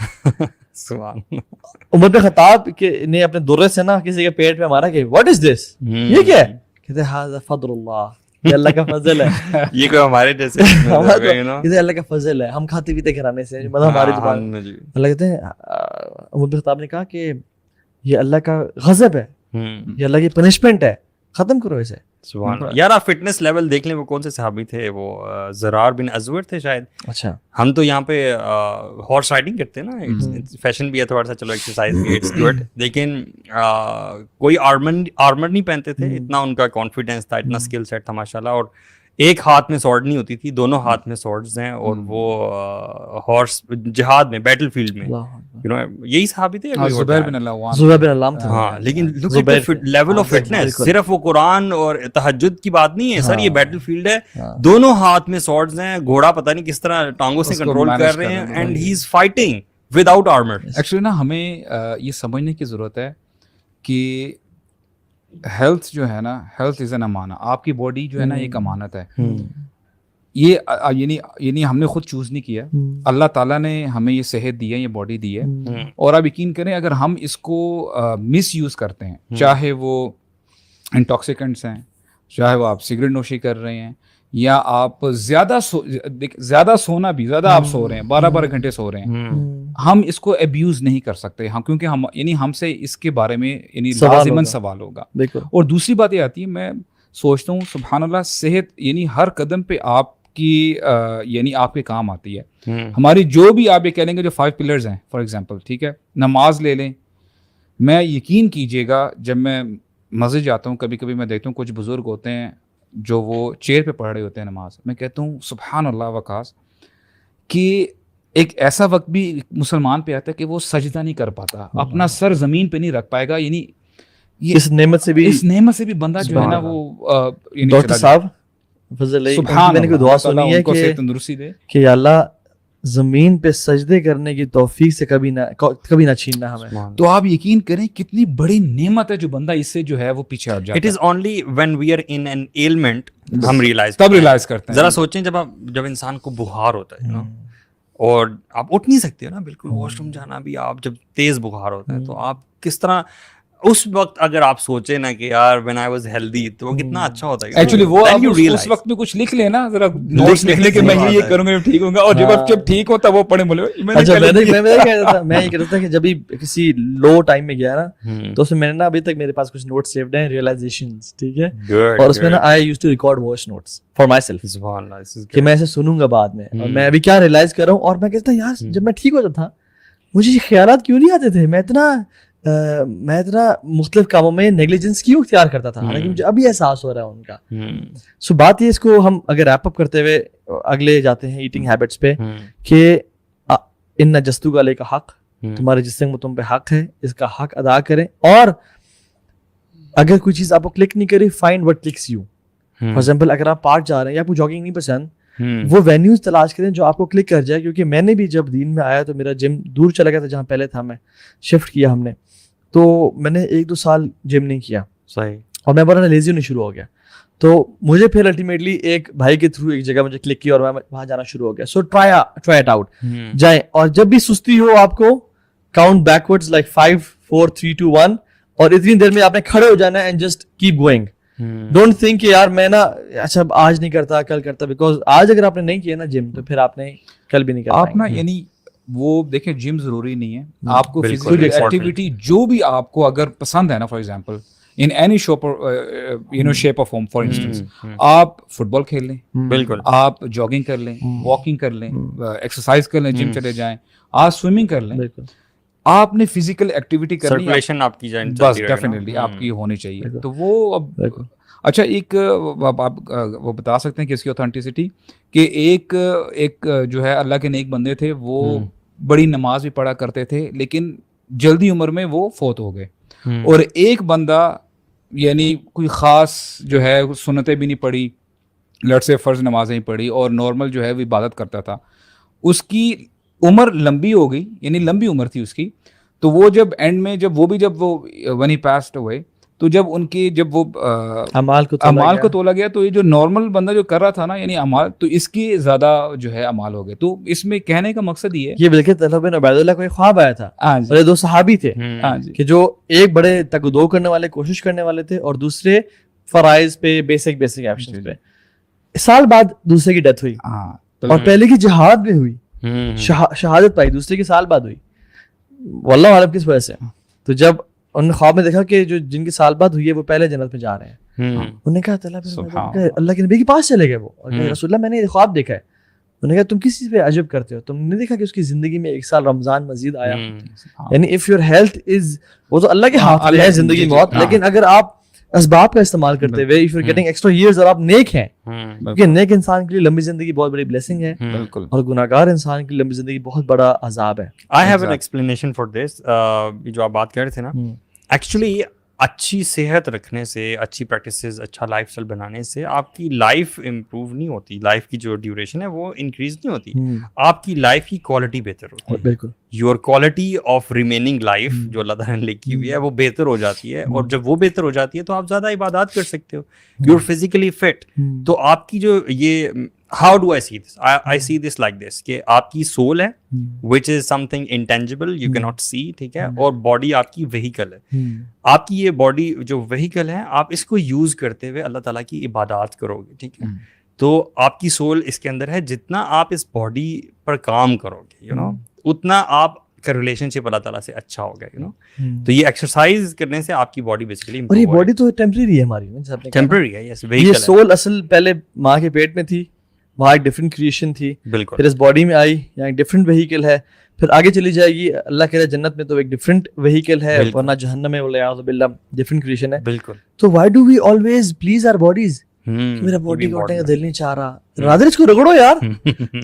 عمر بن خطاب نے اپنے درے سے نا کسی کے پیٹ پہ مارا کہ واٹ از دس, یہ کیا ہے, کہتے ہیں ھذا فضل اللہ, یہ اللہ کا فضل ہے. یہ کوئی ہمارے جیسے یہ اللہ کا فضل ہے, ہم کھاتے پیتے گھرانے سے, مطلب ہماری زبان. اللہ کہتے ہیں, عمر بن خطاب نے کہا کہ یہ اللہ کا غضب ہے, یہ اللہ کی پنشمنٹ ہے, ختم کرو اسے. یار آپ فٹنس لیول دیکھ لیں, وہ کون سے صحابی تھے, وہ زرار بن ازور تھے شاید. اچھا, ہم تو یہاں پہ ہارس رائڈنگ کرتے ہیں نا, فیشن بھی ہے تھوڑا سا, چلو ایکسرسائز بھی, اٹس گڈ, لیکن کوئی آرمر نہیں پہنتے تھے, اتنا ان کا کانفیڈینس تھا, اتنا اسکل سیٹ تھا ماشاء اللہ. اور ایک ہاتھ میں سورڈ نہیں ہوتی تھی, دونوں ہاتھ میں سورڈز ہیں, اور وہ ہارس جہاد میں, بیٹل فیلڈ میں, یہی صحابی تھے زبیر بن العوام. زبیر بن العوام تھا. ہاں, لیکن لیول آف فٹنس صرف وہ قرآن اور تہجد کی بات نہیں ہے سر, یہ بیٹل فیلڈ ہے, دونوں ہاتھ میں سورڈز ہیں, گھوڑا پتہ نہیں کس طرح ٹانگوں سے کنٹرول کر رہے ہیں, and he is fighting with out armour. Actually نا ہمیں یہ سمجھنے کی ضرورت ہے کہ ہیلتھ جو ہے نا, ہیلتھ از این امانہ. آپ کی باڈی جو ہے نا ایک امانت ہے. یہ یعنی ہم نے خود چوز نہیں کیا, اللہ تعالیٰ نے ہمیں یہ صحت دی ہے, یہ باڈی دی ہے. اور آپ یقین کریں اگر ہم اس کو مس یوز کرتے ہیں, چاہے وہ انٹاکسیکنٹس ہیں, چاہے وہ آپ سگریٹ نوشی کر رہے ہیں, یا آپ زیادہ سونا بھی زیادہ آپ سو رہے ہیں 12 گھنٹے سو رہے ہیں, ہم اس کو ابیوز نہیں کر سکتے ہم, کیونکہ ہم یعنی ہم سے اس کے بارے میں یعنی لازماً سوال ہوگا. اور دوسری بات یہ آتی ہے, میں سوچتا ہوں سبحان اللہ, صحت یعنی ہر قدم پہ آپ کی یعنی آپ کے کام آتی ہے. ہماری جو بھی آپ یہ کہہ لیں گے جو 5 پلرز ہیں فار ایگزامپل, ٹھیک ہے, نماز لے لیں. میں یقین کیجیے گا جب میں مسجد جاتا ہوں کبھی کبھی میں دیکھتا ہوں کچھ بزرگ ہوتے ہیں جو وہ چیئر پہ پڑھ رہے ہوتے ہیں نماز, میں کہتا ہوں سبحان اللہ وقاص کہ ایک ایسا وقت بھی مسلمان پہ آتا ہے کہ وہ سجدہ نہیں کر پاتا, اپنا سر زمین پہ نہیں رکھ پائے گا. یعنی اس نعمت سے بھی بندہ جو ہے نا وہ ڈاکٹر صاحب فضل میں نے کوئی دعا سنی ہے کہ تندرستی دے کہ یا اللہ زمین پہ سجدے کرنے کی توفیق سے کبھی نہ چھیننا ہمیں. تو آپ یقین کریں کتنی بڑی نعمت ہے جو بندہ اس سے جو ہے وہ پیچھے ہٹ جاتا ہے. It is only when we are in an ailment ہم تب ریلائز کرتے ہیں. ذرا سوچیں جب انسان کو بخار ہوتا ہے اور آپ اٹھ نہیں سکتے نا بالکل, واش روم جانا بھی, آپ جب تیز بخار ہوتا ہے تو آپ کس طرح اس وقت اگر آپ سوچیں نا کہ یار when I was healthy تو وہ کتنا اچھا ہوتا ہے. ایکچولی وہ اس وقت میں کچھ لکھ لیں نا, ذرا نوٹس لکھ لیں کہ میں یہ کروں گا ٹھیک ہوں گا, اور جب ٹھیک ہوتا وہ پڑھیں بولے. اچھا میں یہ کہتا تھا کہ جب بھی کسی لو ٹائم میں گیا نا تو اس میں نے نا ابھی تک میرے پاس کچھ نوٹس سیوڈ ہیں, ریئلائزیشنز, ٹھیک ہے, اور اس میں نا I used to record voice notes for myself کہ میں ایسے سنوں گا بعد میں, اور میں ابھی کیا ریئلائز کر رہا ہوں. اور میں کہتا یار جب میں ٹھیک ہوتا تھا مجھے یہ خیالات کیوں نہیں آتے تھے, میں اتنا مختلف کاموں میں نیگلیجنس کیوں اختیار کرتا تھا, حالانکہ مجھے ابھی احساس ہو رہا ہے ان کا. سو بات یہ, اس کو ہم اگر ریپ اپ کرتے ہوئے اگلے جاتے ہیں ایٹنگ ہیبٹس پہ, کہ ان جستو علیہ کا حق, تمہارے جسم میں تم پہ حق ہے, اس کا حق ادا کریں. اور اگر کوئی چیز آپ کو کلک نہیں کری, find what clicks you. For example اگر آپ پارک جا رہے ہیں یا آپ کو جاگنگ نہیں پسند, وہ وینیوز تلاش کریں جو آپ کو کلک کر جائے. کیونکہ میں نے بھی جب دین میں آیا تو میرا جم دور چلا گیا تھا جہاں پہلے تھا, میں شفٹ کیا ہم نے, تو میں نے 1-2 سال جم نہیں کیا, صحیح, اور میں بڑا لیزی ہونا شروع ہو گیا. تو مجھے پھر الٹیمیٹلی ایک بھائی کے تھرو ایک جگہ مجھے کلک کی اور میں وہاں جانا شروع ہو گیا. سو ٹرائی اٹ آؤٹ, جائیں, اور جب بھی سستی ہو آپ کو کاؤنٹ بیکورڈز لائک 5 4 3 2 1, اور اتنی دیر میں آپ نے کھڑے ہو جانا ہے and just keep going. Don't think کہ یار میں نا اچھا آج نہیں کرتا کل کرتا, بیکاز آج اگر آپ نے نہیں کیا نا جم تو پھر آپ نے کل بھی نہیں کرنا. آپ نا یعنی وہ دیکھیں جم ضروری نہیں ہے, آپ کو فزیکل ایکٹیویٹی جو بھی آپ کو اگر پسند ہے نا, for example in any shape or form, for instance, آپ فٹ بال کھیل لیں, بالکل, آپ جاگنگ کر لیں, واکنگ کر لیں, ایکسرسائز کر لیں, جم چلے جائیں, آپ سوئمنگ کر لیں, آپ نے فزیکل ایکٹیویٹی کرنی, سرکولیشن آپ کی جائے, بس ڈیفینیٹلی آپ کی ہونی چاہیے. تو وہ اب اچھا ایک آپ وہ بتا سکتے ہیں کہ اس کی اوتھینٹسٹی, کہ ایک جو ہے اللہ کے نیک بندے تھے, وہ بڑی نماز بھی پڑھا کرتے تھے لیکن جلدی عمر میں وہ فوت ہو گئے. اور ایک بندہ یعنی کوئی خاص جو ہے سنتیں بھی نہیں پڑھی, لٹ سے فرض نمازیں پڑھی, اور نارمل جو ہے وہ عبادت کرتا تھا, اس کی عمر لمبی ہو گئی, یعنی لمبی عمر تھی اس کی. تو وہ جب اینڈ میں جب وہ when he passed away, تو جب ان کی جب وہ اعمال کو تولا گیا, تو یہ جو نارمل بندہ جو کر رہا تھا نا یعنی اعمال, تو اس کی زیادہ جو ہے اعمال ہو گئے. تو اس میں کہنے کا مقصد یہ بلکہ طلحہ بن عبید اللہ کو ایک خواب آیا تھا, اور یہ 2 صحابی تھے کہ جو ایک بڑے تگدو کرنے والے, کوشش کرنے والے تھے, اور دوسرے فرائض پہ, بیسک ایکشنز پہ. سال بعد دوسرے کی ڈیتھ ہوئی, اور پہلے کی جہاد میں ہوئی, شہادت پائی, دوسرے کی سال بعد ہوئی, واللہ عالم کس وجہ سے. تو جب انہوں نے خواب میں دیکھا کہ جو جن کی سال بعد ہوئی ہے وہ پہلے جنت میں جا رہے ہیں, انہوں نے کہا اللہ کے نبی کے پاس چلے گئے وہ, اور رسول اللہ میں نے یہ خواب دیکھا ہے. انہوں نے کہا تم کس چیز پہ عجب کرتے ہو, تم نے دیکھا کہ اس کی زندگی میں 1 سال رمضان مزید آیا, یعنی اف یور ہیلتھ از, وہ تو اللہ کے ہاتھ میں ہے زندگی موت, لیکن اگر آپ اسباب کا استعمال کرتے ہوئے if you're getting extra years, اور آپ نیک ہیں, کیونکہ نیک انسان کے لیے لمبی زندگی بہت بڑی بلیسنگ ہے, اور گناہگار انسان کے لیے لمبی زندگی بہت بڑا عذاب ہے. I have an explanation for this. جو آپ بات کر رہے تھے نا, ایکچولی اچھی صحت رکھنے سے, اچھی پریکٹسز, اچھا لائف اسٹائل بنانے سے آپ کی لائف امپروو نہیں ہوتی, لائف کی جو ڈیوریشن ہے وہ انکریز نہیں ہوتی, آپ کی لائف کی کوالٹی بہتر ہوتی ہے. بالکل, your quality of remaining life جو اللہ تعالیٰ نے لکھی ہوئی ہے وہ بہتر ہو جاتی ہے, اور جب وہ بہتر ہو جاتی ہے تو آپ زیادہ عبادات کر سکتے ہو, یو آر فزیکلی فٹ. تو آپ کی جو یہ how do I see this? I see this like this, کہ آپ کی سول ہے which is something intangible, you cannot see, ٹھیک ہے, اور باڈی آپ کی وہیکل ہے. آپ کی یہ باڈی جو وہیکل ہے, آپ اس کو یوز کرتے ہوئے اللہ تعالیٰ کی عبادات کرو گے, ٹھیک ہے. تو آپ کی سول اس کے اندر ہے. جتنا آپ اس باڈی پر کام کرو گے یو نو اتنا آپ کا ریلیشن شپ اللہ تعالیٰ سے اچھا ہوگا یو نو. تو یہ ایکسرسائز کرنے سے آپ کی باڈی بیسیکلی اور یہ باڈی تو ٹیمپریری ہے ہماری, ٹیمپرری ہے. یس یہ سول اصل پہلے ماں کے پیٹ میں تھی, وہاں ایک ڈفرینٹ کریشن تھی, بالکل, پھر اس باڈی میں آئی, یہاں ایک ڈفرینٹ وہیکل ہے, پھر آگے چلی جائے گی اللہ کہہ رہے جنت میں تو ایک ڈفرینٹ وہیکل ہے, ورنہ جہنم میں والعیاذ باللہ ڈفرینٹ کریشن ہے. بالکل. تو why do we always please our bodies, میرا باڈی کو اٹھنے کا دل نہیں چاہ رہا. رادر اس کو رگڑو یار,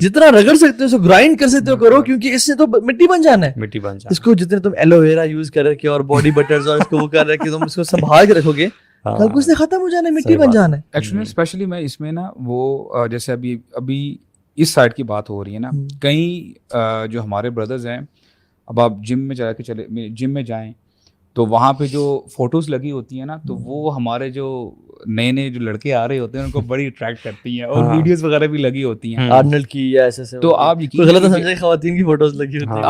جتنا رگڑ سکتے ہو اس کو گرائنڈ کر سکتے ہو کرو, کیونکہ اس سے تو مٹی بن جانا ہے. مٹی بن جانا اس کو جتنے تم ایلو ویرا یوز کر کے اور باڈی بٹرز اور اس کو وہ کر رہے کہ تم اس کو سنبھال کے رکھو گے, کل کو اس نے ختم ہو جانا ہے, مٹی بن جانا ہے. ایکچولی اسپیشلی میں اس میں نا وہ جیسے ابھی اس سائڈ کی بات ہو رہی ہے نا, کئی جو ہمارے بردرز ہیں, اب آپ جم میں جا کے جم میں جائیں تو وہاں پہ جو فوٹوز لگی ہوتی ہیں نا, تو وہ ہمارے جو نئے جو لڑکے آ رہے ہوتے ہیں ان کو بڑی اٹریکٹ کرتی ہیں, اور ویڈیوز وغیرہ بھی لگی ہوتی ہیں آرنلڈ کی یا ایسے. تو آپ غلط سمجھے خواتین کی فوٹوز لگی ہوتی ہیں.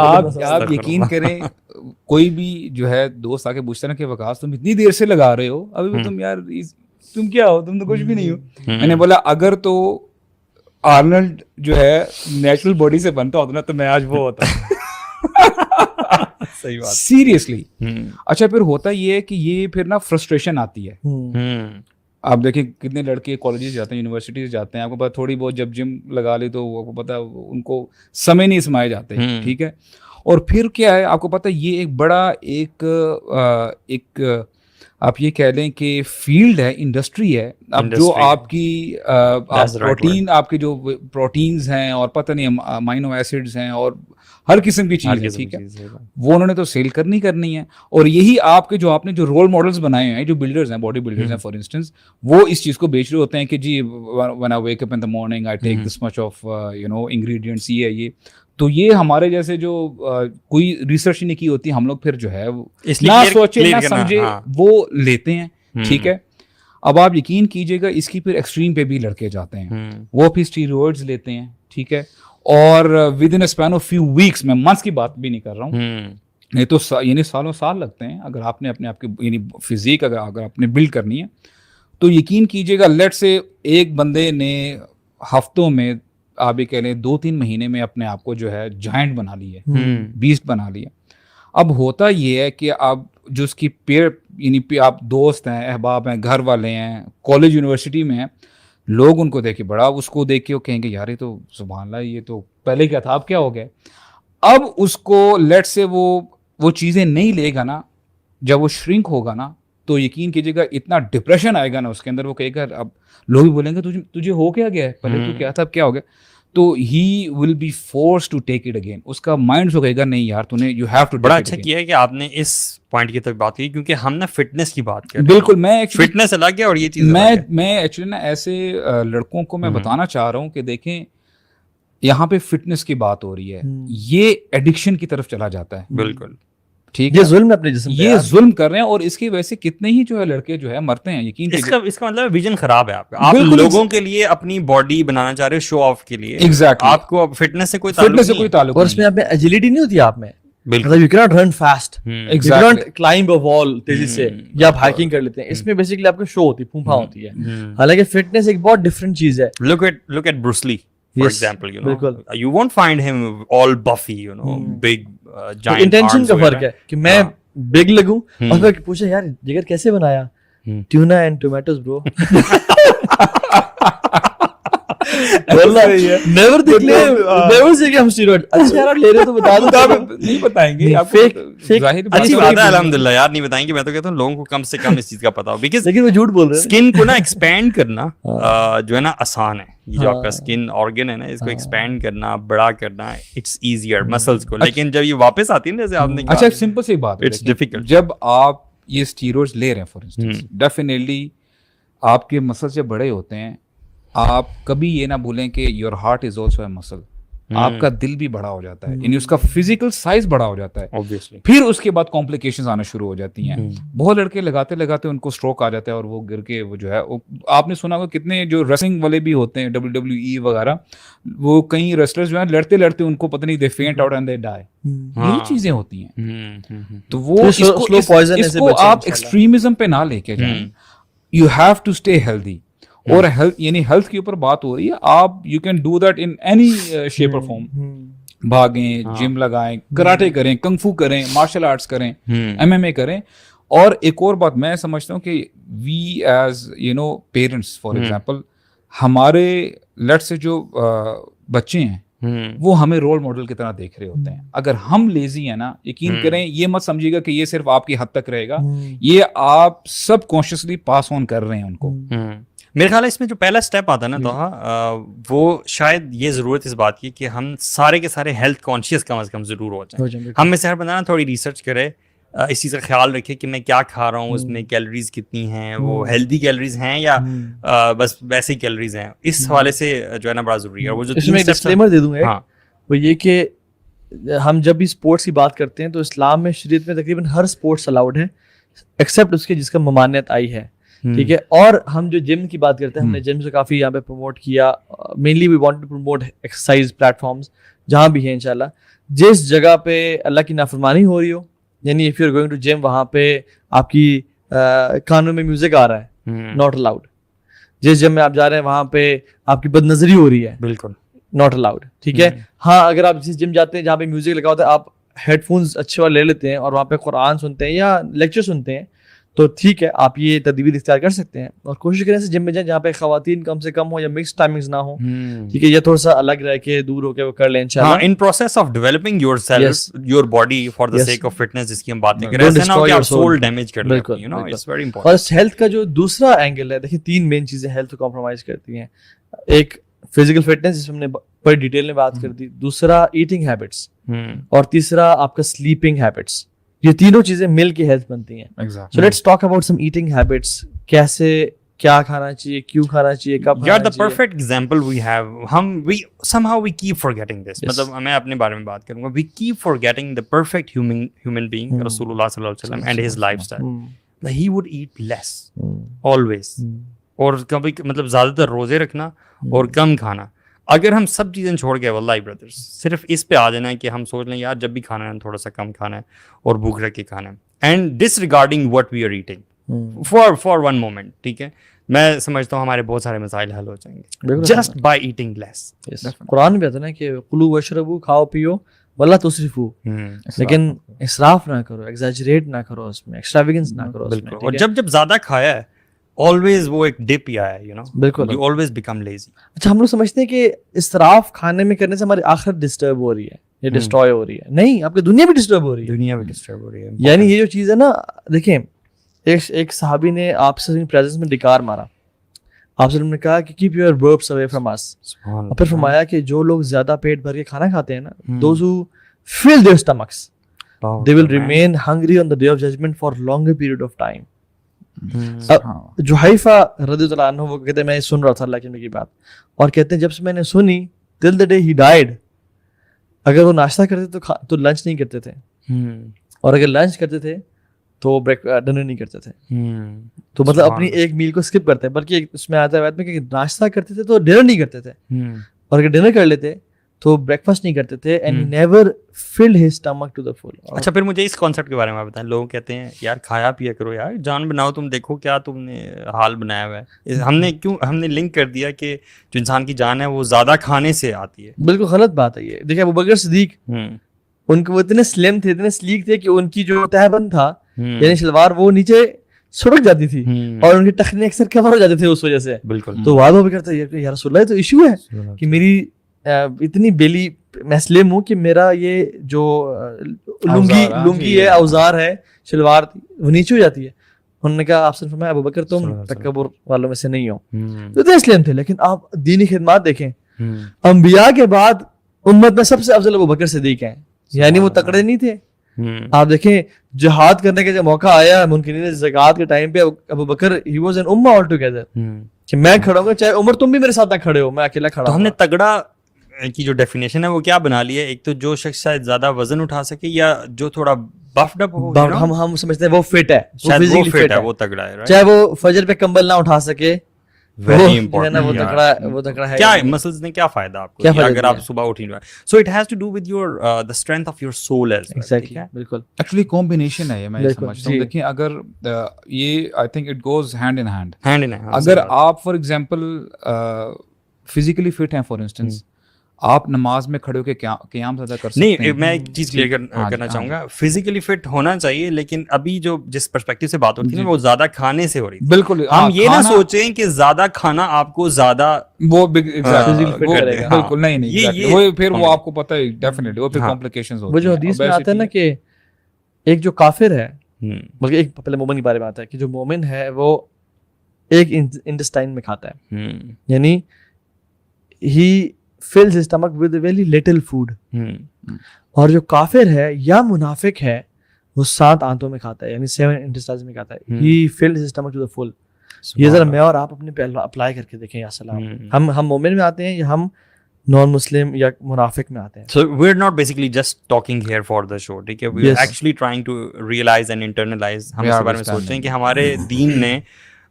آپ یقین کریں, کوئی بھی جو ہے دوست آ کے پوچھتا نا کہ وقاص تم اتنی دیر سے لگا رہے ہو, ابھی بھی تم یار تم کیا ہو, تم تو کچھ بھی نہیں ہو. میں نے بولا اگر تو آرنلڈ جو ہے نیچرل باڈی سے بنتا ہوتا نا تو میں آج وہ ہوتا. صحیح بات, سیریسلی. اچھا پھر ہوتا یہ ہے کہ یہ پھر نا فرسٹریشن آتی ہے. آپ دیکھیں کتنے لڑکے کالجز جاتے ہیں, یونیورسٹیز جاتے ہیں, آپ کو پتا تھوڑی بہت جب جم لگا لی تو آپ کو پتا ان کو سمے نہیں سمائے جاتے, ٹھیک ہے. اور پھر کیا ہے آپ کو پتا یہ ایک بڑا ایک آپ یہ کہہ لیں کہ فیلڈ ہے, انڈسٹری ہے. اب جو آپ کی پروٹین, آپ کے جو پروٹینز ہیں اور پتہ نہیں امائنو ایسڈز ہیں اور ہر قسم کی چیز ہے, ٹھیک ہے, وہ انہوں نے تو سیل کرنی ہے. اور یہی آپ کے جو آپ نے جو رول ماڈلز بنائے ہیں, جو بلڈرز ہیں, باڈی بلڈرز ہیں فار انسٹنس, وہ اس چیز کو بیچ رہے ہوتے ہیں کہ جی when I wake up in the morning I take this much of ingredients, یہ ہے یہ. تو یہ ہمارے جیسے جو کوئی ریسرچ نہیں کی ہوتی, ہم لوگ پھر جو ہے نہ سوچے نہ سمجھے وہ لیتے ہیں, ٹھیک ہے. اب آپ یقین کیجیے گا اس کی پھر ایکسٹریم پہ بھی لڑکے جاتے ہیں, وہ پھر اسٹیرائڈز لیتے ہیں, ٹھیک ہے, اور with in span of few weeks, میں منتھس کی بات بھی نہیں کر رہا ہوں, نہیں تو یعنی سالوں سال لگتے ہیں اگر آپ نے اپنے آپ کی یعنی فزیک اگر آپ نے بلڈ کرنی ہے. تو یقین کیجیے گا لیٹ سے ایک بندے نے ہفتوں میں آپ یہ کہہ لیں 2-3 مہینے میں اپنے آپ کو جو ہے جائنٹ بنا لی ہے, بیسٹ بنا لیا. اب ہوتا یہ ہے کہ آپ جو اس کی پیئر یعنی آپ دوست ہیں, احباب ہیں, گھر والے ہیں, کالج یونیورسٹی میں ہیں, لوگ ان کو دیکھ کے بڑا اس کو دیکھ کے وہ کہیں گے یار یہ تو سبحان اللہ, یہ تو پہلے کیا تھا اب کیا ہو گیا. اب اس کو لیٹ سے وہ چیزیں نہیں لے گا نا, جب وہ شرنک ہوگا نا تو یقین کیجیے گا اتنا ڈپریشن آئے گا نا اس کے اندر, وہ کہے گا اب لوگ بھی بولیں گے تجھے ہو کیا گیا ہے, پہلے تو کیا تھا اب کیا ہو گیا. تو he will be force to take it again. اس کا مائنڈ سے کہے گا نہیں یار تو نے یو ہیو ٹو. بڑا اچھا کیا ہے کہ آپ نے اس پوائنٹ کی تک بات کی, کیونکہ ہم نا فٹنس کی بات کریں. بالکل, میں فٹنس الگ ہے اور یہ چیز میں ایکچولی نا ایسے لڑکوں کو میں بتانا چاہ رہا ہوں کہ دیکھیں یہاں پہ فٹنس کی بات ہو رہی ہے, یہ ایڈکشن کی طرف چلا جاتا ہے. بالکل, ٹھیک ہے, یہ ظلم اپنے جسم یہ ظلم کر رہے ہیں, اور اس کی وجہ سے کتنے ہی جو ہے لڑکے جو ہے مرتے ہیں. یقین اس کا مطلب ویژن خراب ہے آپ کا. آپ لوگوں کے لیے اپنی باڈی بنانا چاہ رہے ہو شو آف کے لیے. ایگزیکٹلی, آپ کو فٹنس سے کوئی تعلق اور اس میں آپ میں ایجیلٹی نہیں ہوتی آپ میں. مطلب you can't run fast, you can't climb a wall تیزی سے, یا آپ ہائکنگ کر لیتے ہیں. اس میں بیسیکلی آپ کو شو ہوتی ہے, پھوپھا ہوتی ہے. حالانکہ فٹنس ایک بہت ڈفرنٹ چیز ہے. لک ایٹ بروس لی for example, you won't find him all buffy, big giant. Intention کا فرق ہے کہ میں بگ لگوں, اور پھر پوچھا یار جگر کیسے بنایا, ٹیونا اینڈ ٹومیٹوز برو. نیور دیکھ لے, نیور سے کہ ہم اسٹیرائڈ اچھا یار لے رہے تو بتا دو. نہیں بتائیں گے آپ, اچھی بات ہے الحمدللہ یار, نہیں بتائیں گے. میں تو کہتا ہوں لوگوں کو کم سے کم اس چیز کا پتا ہو, بیکاز لیکن وہ جھوٹ بول رہے ہیں. اسکن کو نا ایکسپینڈ کرنا جو ہے نا آسان ہے. یہ جو آپ کا اسکن آرگن ہے نا, اس کو ایکسپینڈ کرنا, بڑا کرنا, اٹس ایزیئر مسلس کو. لیکن جب یہ واپس آتی ہے نا, جیسے آپ نے اچھا سمپل سی بات ہے, اٹس ڈیفیکلٹ. جب آپ یہ اسٹیرائڈز لے رہے ہیں فار انسٹنس, ڈیفینیٹلی آپ کے مسلس جب بڑے ہوتے ہیں, آپ کبھی یہ نہ بھولیں کہ your heart is also a مسل. آپ کا دل بھی بڑا ہو جاتا ہے, یعنی اس کا فزیکل سائز بڑا ہو جاتا ہے. پھر اس کے بعد کمپلیکیشنز آنا شروع ہو جاتی ہیں. بہت لڑکے لگاتے ان کو اسٹروک آ جاتا ہے, اور وہ گر کے وہ جو ہے, آپ نے سنا ہوگا کتنے جو ریسلنگ والے بھی ہوتے ہیں WWE وغیرہ, وہ کئی ریسلرز جو ہیں لڑتے ان کو پتہ نہیں دے فینٹ آؤٹ اینڈ دے ڈائی. یہ چیزیں ہوتی ہیں. تو وہ اس کو آپ ایکسٹریمزم پہ نہ لے کے جائیں. You have to stay healthy. اور ہیلتھ یعنی ہیلتھ کے اوپر بات ہو رہی ہے, آپ you can do that in any shape or form. بھاگیں, جم لگائیں, کراٹے کریں, کنگ فو کریں, مارشل آرٹس کریں, MMA کریں. اور ایک اور بات میں سمجھتا ہوں کہ we as you know parents for example, ہمارے لیٹ سے جو بچے ہیں وہ ہمیں رول ماڈل کی طرح دیکھ رہے ہوتے ہیں. اگر ہم لیزی ہیں نا, یقین کریں یہ مت سمجھیے گا کہ یہ صرف آپ کی حد تک رہے گا, یہ آپ سب کانشیسلی پاس آن کر رہے ہیں ان کو. میرے خیال ہے اس میں جو پہلا اسٹیپ آتا ہے نا توہا, وہ شاید یہ ضرورت اس بات کی کہ ہم سارے کے سارے ہیلتھ کانشیس کم از کم ضرور ہو جائیں. ہم میں سے ہر بندہ نا تھوڑی ریسرچ کرے, اس چیز کا خیال رکھے کہ میں کیا کھا رہا ہوں, اس میں کیلریز کتنی ہیں, وہ ہیلدی کیلریز ہیں یا بس ویسے ہی کیلریز ہیں. اس حوالے سے جو ہے نا بڑا ضروری ہے. وہ جو اس میں ایک ڈسکلیمر دے دوں گا, وہ یہ کہ ہم جب بھی اسپورٹس کی بات کرتے ہیں تو اسلام میں شریعت میں تقریباً ہر اسپورٹس الاؤڈ ہے ایکسیپٹ اس کے جس کا ممانعت آئی ہے. ٹھیک ہے. اور ہم جو جم کی بات کرتے ہیں, ہم نے جم سے کافی یہاں پہ پروموٹ کیا. Mainly we want to promote exercise platforms جہاں بھی ہیں انشاءاللہ. جس جگہ پہ اللہ کی نافرمانی ہو رہی ہو, یعنی if you are going to gym, وہاں پہ آپ کی کانوں میں میوزک آ رہا ہے, ناٹ الاؤڈ. جس جم میں آپ جا رہے ہیں وہاں پہ آپ کی بد نظری ہو رہی ہے, بالکل ناٹ الاؤڈ. ٹھیک ہے. ہاں اگر آپ جس جم جاتے ہیں جہاں پہ میوزک لگا ہوتا ہے, آپ ہیڈ فونس اچھے والے لے لیتے ہیں اور وہاں پہ قرآن سنتے ہیں یا لیکچر سنتے ہیں, تو ٹھیک ہے, آپ یہ تدبیر اختیار کر سکتے ہیں. اور کوشش کریں سے جم میں جائیں جہاں پہ خواتین کم سے کم ہو یا مکس ٹائمنگز نہ ہو. ٹھیک ہے. یہ تھوڑا سا الگ رہ کے دور ہو کے وہ کر لیں انشاءاللہ. In process of developing your self, your body for the sake of fitness, جس کی ہم باتیں کر رہے ہیں نا کہ آپ سول ڈیمیج کر لیں, you know it's very important. اور اس ہیلتھ کا جو دوسرا اینگل ہے, دیکھیں 3 مین چیزیں ہیلتھ کو کمپرومائز کرتی ہیں. ایک فزیکل فٹنس جس میں ہم نے بڑی ڈیٹیل میں بات کر دی, دوسرا ایٹنگ ہیبٹس, اور تیسرا آپ کا سلیپنگ ہیبٹس. یہ تینوں چیزیں مل کے ہیلتھ بنتی ہیں. So let's talk about some eating habits. کیسے کیا کھانا چاہیے, کیوں کھانا چاہیے, کب کھانا چاہیے. یار the perfect example we have, we somehow keep forgetting this. مطلب میں اپنے بارے میں بات کروں گا. We keep forgetting the perfect human being, Rasulullah sallallahu alaihi wasallam, and his lifestyle. Like he would eat less always, اور کبھی مطلب زیادہ تر روزے رکھنا اور کم کھانا. اگر ہم سب چیزیں چھوڑ گئے واللہ برادرز, صرف اس پہ آ جانا ہے کہ ہم سوچ لیں یار جب بھی کھانا ہے تھوڑا سا کم کھانا ہے اور بھوک رکھ کے کھانا ہے, and disregarding what we are eating for one moment. ٹھیک ہے, میں سمجھتا ہوں ہمارے بہت سارے مسائل حل ہو جائیں گے جسٹ بائی ایٹنگ لیس. قرآن میں کہتا ہے کہ کلو وشربو, کھاؤ پیو, ولا تسرفو, لیکن اسراف نہ کرو, ایگزیجریٹ نہ کرو, اس میں ایکسٹراویگنس نہ کرو. اور جب زیادہ کھایا ہے always وہ ایک ڈپ ہی آیا ہے, you know, بالکل, you always become lazy. اچھا, ہم لوگ سمجھتے ہیں کہ اسراف کھانے میں کرنے سے ہماری آخرت ڈسٹرب ہو رہی ہے یا ڈسٹروائے ہو رہی ہے. نہیں, آپ کی دنیا بھی ڈسٹرب ہو رہی ہے. دنیا بھی ڈسٹرب ہو رہی ہے. یعنی یہ جو چیز ہے نا, دیکھیں ایک صحابی نے آپ سے پریزنس میں ڈکار مارا, آپ سے نے کہا کہ کیپ یور برپس اوے فرام اس. اور پھر فرمایا کہ جو لوگ زیادہ پیٹ بھر کے کھانا کھاتے ہیں نا, those who fill their stomachs, they will remain hungry on the day of judgment for longer period of time. جحیفہ رضی اللہ عنہ وہ کہتے ہیں میں سن رہا تھا اللہ کے نبی کی بات, اور کہتے ہیں جب سے میں نے سنی till the day he died, اگر وہ ناشتہ کرتے تو لنچ نہیں کرتے تھے, اور اگر لنچ کرتے تھے تو ڈنر نہیں کرتے تھے. تو مطلب اپنی ایک میل کو اسکپ کرتے ہیں, بلکہ اس میں آتا ہے بات میں کہ ناشتہ کرتے تھے تو ڈنر نہیں کرتے تھے, اور اگر ڈنر کر لیتے تو بریک فاسٹ نہیں کرتے تھے, and never filled his stomach to the full. اچھا, پھر مجھے اس کانسیپٹ کے بارے میں بتائیں. لوگ کہتے ہیں یار کھایا پیا کرو یار, جان بناؤ, تم دیکھو کیا تم نے حال بنایا ہوا ہے. ہم نے لنک کر دیا کہ جو انسان کی جان ہے وہ زیادہ کھانے سے آتی ہے. بالکل غلط بات ہے یہ. دیکھیں ابوبکر صدیق, ان کو وہ اتنے سلم تھے, اتنے سلیک تھے کہ ان کی جو تہبند تھا یعنی شلوار وہ نیچے سڑک جاتی تھی, اور ان کے ٹخنے اکثر کور ہو جاتے تھے اس وجہ سے. بالکل. تو وہ بھی کرتا ہے یا رسول اللہ, تو ایشو ہے کہ میری اتنی بیلی میں سلم ہوں کہ میرا یہ جو لنگی ہے, اوزار ہے, شلوار وہ نیچے ہو جاتی ہے. انہوں نے کہا آپ سے فرمایا ابوبکر تم تکبر والوں میں سے نہیں ہو. تو اتنے اسلم تھے. لیکن آپ دینی خدمات دیکھیں, انبیاء کے بعد امت میں سب سے افضل ابوبکر صدیق ہیں, یعنی وہ تکڑے نہیں تھے. آپ دیکھیں جہاد کرنے کا جب موقع آیا منکرین زکوٰۃ کے ٹائم پہ, ابوبکر ہی واز این امہ آل ٹوگیدر, کہ میں کھڑا ہوں چاہے عمر تم بھی میرے ساتھ نہ کھڑے ہو, میں اکیلا کھڑا ہوں. ہم نے تگڑا کی جو ڈیفینیشن ہے وہ کیا بنا لی ہے, ایک تو جو شخص شاید زیادہ وزن اٹھا سکے یا جو تھوڑا بفڈ اپ ہو, ہم سمجھتے ہیں وہ فٹ ہے, شاید وہ فٹ ہے, وہ تگڑا ہے. چاہے وہ فجر پہ کمبل نہ اٹھا سکے, very وہ important. وہ تکڑا ہے. کیا مسلز نے کیا فائدہ آپ کو دیا اگر آپ صبح اٹھ نہیں رہے؟ So it has to do with your the strength of your soul as well. Exactly بالکل ایکچولی کمبینیشن ہے یہ, میں سمجھتا ہوں. دیکھیں اگر یہ I think it goes hand in hand. اگر آپ فار ایگزامپل فزیکلی فٹ ہیں, فار انسٹنس آپ نماز میں کھڑے ہو کے قیام زیادہ کر سکتے ہیں. نہیں, میں ایک چیز کلیئر کرنا چاہوں گا, فزیکلی فٹ ہونا چاہیے, لیکن ابھی جو جس پرسپیکٹو سے بات ہوتی ہے وہ زیادہ کھانے سے ہو رہی ہے. بالکل, ہم یہ نہ سوچیں کہ زیادہ کھانا آپ کو زیادہ وہ بالکل نہیں, وہ پھر وہ آپ کو پتہ ہے ڈیفینیٹلی وہ پھر کمپلیکیشنز ہوتی ہیں. وہ جو حدیث میں آتا ہے نا کہ ایک جو کافر ہے, بلکہ ایک پہلے مومن کے بارے میں آتا ہے کہ جو مومن ہے وہ ایک انٹسٹائن میں کھاتا ہے, یعنی ہی fills his stomach with very little food. اور جو کافر ہے یا منافق ہے وہ 7 آنتوں میں کھاتا ہے, یعنی 7 intestines میں کھاتا ہے. he fills his stomach to the full. یہ ذرا میں اور آپ اپنے پہ اپلائی کر کے دیکھیں. یا سلام, ہم مومن میں آتے ہیں یا ہم نان مسلم یا منافق میں آتے ہیں. So we're not basically just talking here for the show, ٹھیک ہے, we are actually trying to realize and internalize. ہم اس بارے میں سوچتے ہیں کہ ہمارے دین نے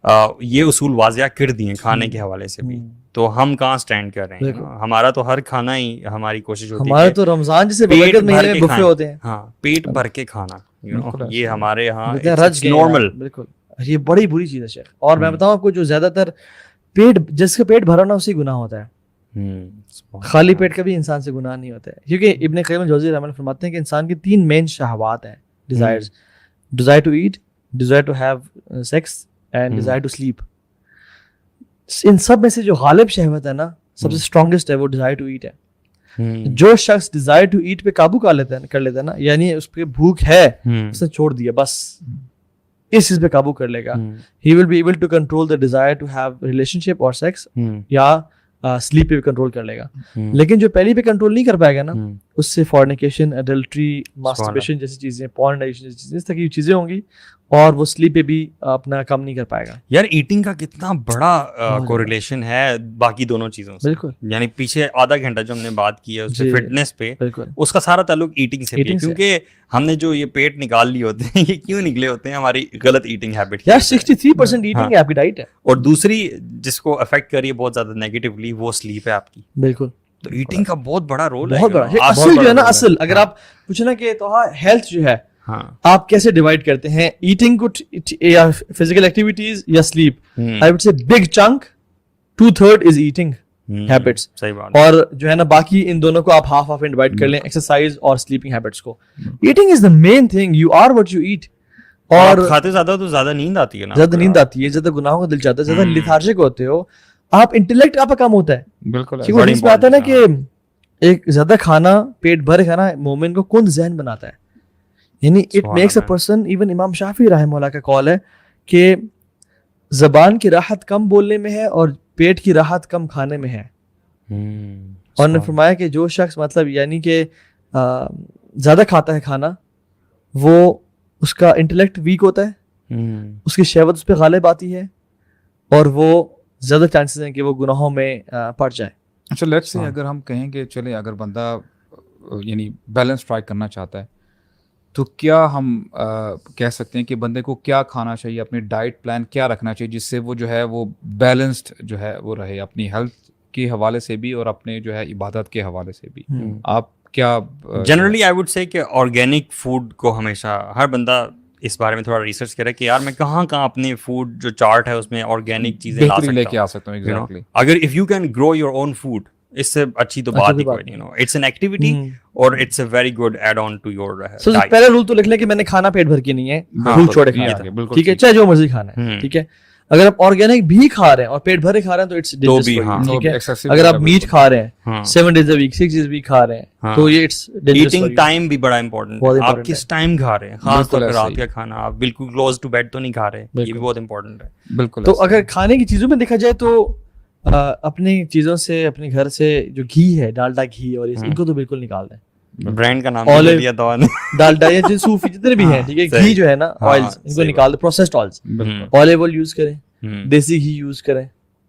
یہ اصول واضح کر دیے کھانے کے حوالے سے بھی, تو ہم کہاں سٹینڈ کر رہے ہیں. ہمارا تو ہر کھانا ہی ہماری کوشش ہوتی ہے, ہمارا تو رمضان جیسے برکت مہینے میں بفے ہوتے ہیں. ہاں, پیٹ بھر کے کھانا, یہ ہمارے یہاں نارمل. بالکل, یہ بڑی بری چیز ہے شیخ. اور میں بتاؤں آپ کو, جو زیادہ تر جس کا پیٹ بھرا نا اسی گناہ ہوتا ہے. خالی پیٹ کا بھی انسان سے گناہ نہیں ہوتا ہے, کیونکہ ابن قیم الجوزی رحمۃ اللہ فرماتے ہیں کہ انسان کی 3 مین شہوات ہیں, desires, desire to eat, desire to have sex and desire to sleep. ان سب میں سے جو غالب شہوت ہے نا, سب سے اسٹرانگسٹ ہے, وہ ڈیزائر ٹو ایٹ ہے. جو شخص ڈیزائر ٹو ایٹ پہ قابو کر لیتا ہے نا, یعنی اس پہ بھوک ہے, اس نے چھوڑ دیا, بس اس چیز پہ قابو کر لے گا. He will be able to control the desire to have relationship اور سیکس, یا سلیپ پہ بھی کنٹرول کر لے گا. لیکن جو پہلی پہ کنٹرول نہیں کر پائے گا نا, اس سے فورنیکیشن, ایڈلٹری, ماسٹربیشن جیسی چیزیں, پورن ایڈکشن جیسی چیزیں, اس طرح کی چیزیں ہوں گی, اور وہ سلیپ پہ بھی اپنا کم نہیں کر پائے گا. یار ایٹنگ کا کتنا بڑا کوریلیشن ہے باقی دونوں چیزوں سے. بالکل, یعنی پیچھے آدھا گھنٹہ جو ہم نے بات کی ہے اس پہ فٹنس پہ, اس کا سارا تعلق ایٹنگ سے ہے, کیونکہ ہم نے جو یہ پیٹ نکال لیے ہوتے ہیں, یہ کیوں نکلے ہوتے ہیں, ہماری غلط ایٹنگ ہیبٹ. یار 63% ایٹنگ ہے آپ کی ڈائٹ ہے, اور دوسری جس کو افیکٹ کر رہی ہے بہت زیادہ نیگیٹولی, وہ سلیپ ہے آپ کی. بالکل, تو ایٹنگ کا بہت بڑا رول ہے, بہت بڑا. اصل جو ہے نا, اصل اگر آپ پوچھیں نا کہ تو ہیلتھ جو ہے آپ کیسے ڈیوائڈ کرتے ہیں, ایٹنگ کو یا فزیکل ایکٹیویٹیز یا slip, I would say big chunk 2/3 is eating habits. صحیح بات. اور جو ہے نا باقی ان دونوں کو آپ ہاف میں ڈیوائڈ کر لیں, ایکسرسائز اور سلیپنگ ہیبٹس کو. Eating is the main thing, you are what you eat. اور کھاتے زیادہ تو زیادہ نیند آتی ہے نا, زیادہ نیند آتی ہے, زیادہ گناہوں کا دل چاہتا ہے, زیادہ لیتھارجک ہوتے ہو آپ, انٹلیکٹ آپ کا کم ہوتا ہے. بالکل, کیونکہ اس میں آتا ہے نا کہ ایک زیادہ کھانا, پیٹ بھر کھانا مومن کو کند ذہن بناتا ہے. یعنی it makes a person, even امام شافعی رحمہ اللہ کا قول ہے کہ زبان کی راحت کم بولنے میں ہے اور پیٹ کی راحت کم کھانے میں ہے. اور نے فرمایا کہ جو شخص مطلب یعنی کہ زیادہ کھاتا ہے کھانا, وہ اس کا انٹلیکٹ ویک ہوتا ہے, اس کی شہوت اس پہ غالب آتی ہے, اور وہ زیادہ چانسز ہیں کہ وہ گناہوں میں پڑ جائے. اچھا, لیٹس سے اگر ہم کہیں کہ چلے اگر بندہ یعنی بیلنس ٹرائی کرنا چاہتا ہے, تو کیا ہم کہہ سکتے ہیں کہ بندے کو کیا کھانا چاہیے, اپنی ڈائٹ پلان کیا رکھنا چاہیے جس سے وہ جو ہے وہ بیلنسڈ جو ہے وہ رہے, اپنی ہیلتھ کے حوالے سے بھی اور اپنے جو ہے عبادت کے حوالے سے بھی. آپ کیا جنرلی آئی وڈ سے کہ آرگینک فوڈ کو ہمیشہ ہر بندہ اس بارے میں تھوڑا ریسرچ کرے کہ یار میں کہاں اپنے فوڈ جو چارٹ ہے اس میں آرگینک چیزیں لے کے آ سکتا ہوں. ایگزیکٹلی, اگر if you can grow your own food, اس سے اچھی تو بات ہی کوئی نہیں. اٹس این ایکٹیویٹی اور it's a very good add on to your diet. پہلا رول تو لکھ لیں کہ میں نے کھانا پیٹ بھر کے نہیں ہے, بھوک چھوڑے کھانا ہے, ٹھیک ہے, چاہے جو مرضی کھانا ہے, ٹھیک ہے. اگر آپ آرگینک بھی کھا رہے ہیں اور پیٹ بھرے کھا رہے ہیں تو اٹس ٹھیک ہے. اگر آپ میٹ کھا رہے ہیں 7 days a week 6 days بھی کھا رہے ہیں تو یہ اٹس ایٹنگ ٹائم بھی بڑا امپورٹنٹ ہے. آپ کس ٹائم کھا رہے ہیں, خاص طور پر رات کا کھانا, آپ بالکل کلوز ٹو بیڈ تو نہیں کھا رہے, یہ بھی بہت امپورٹنٹ ہے. بالکل. تو اگر کھانے کی چیزوں میں دیکھا جائے تو اپنی چیزوں سے, اپنے گھر سے جو گھی ہے, ڈالڈا گھی اور ان کو تو بالکل نکال دیں. برانڈ کا نام لیا تھا ڈالڈا یا صوفی جتنے بھی ہیں, ٹھیک ہے, گھی جو ہے نا آئلز, ان کو نکال دیں. Processed oils, olive oil use کریں, دیسی گھی یوز کریں,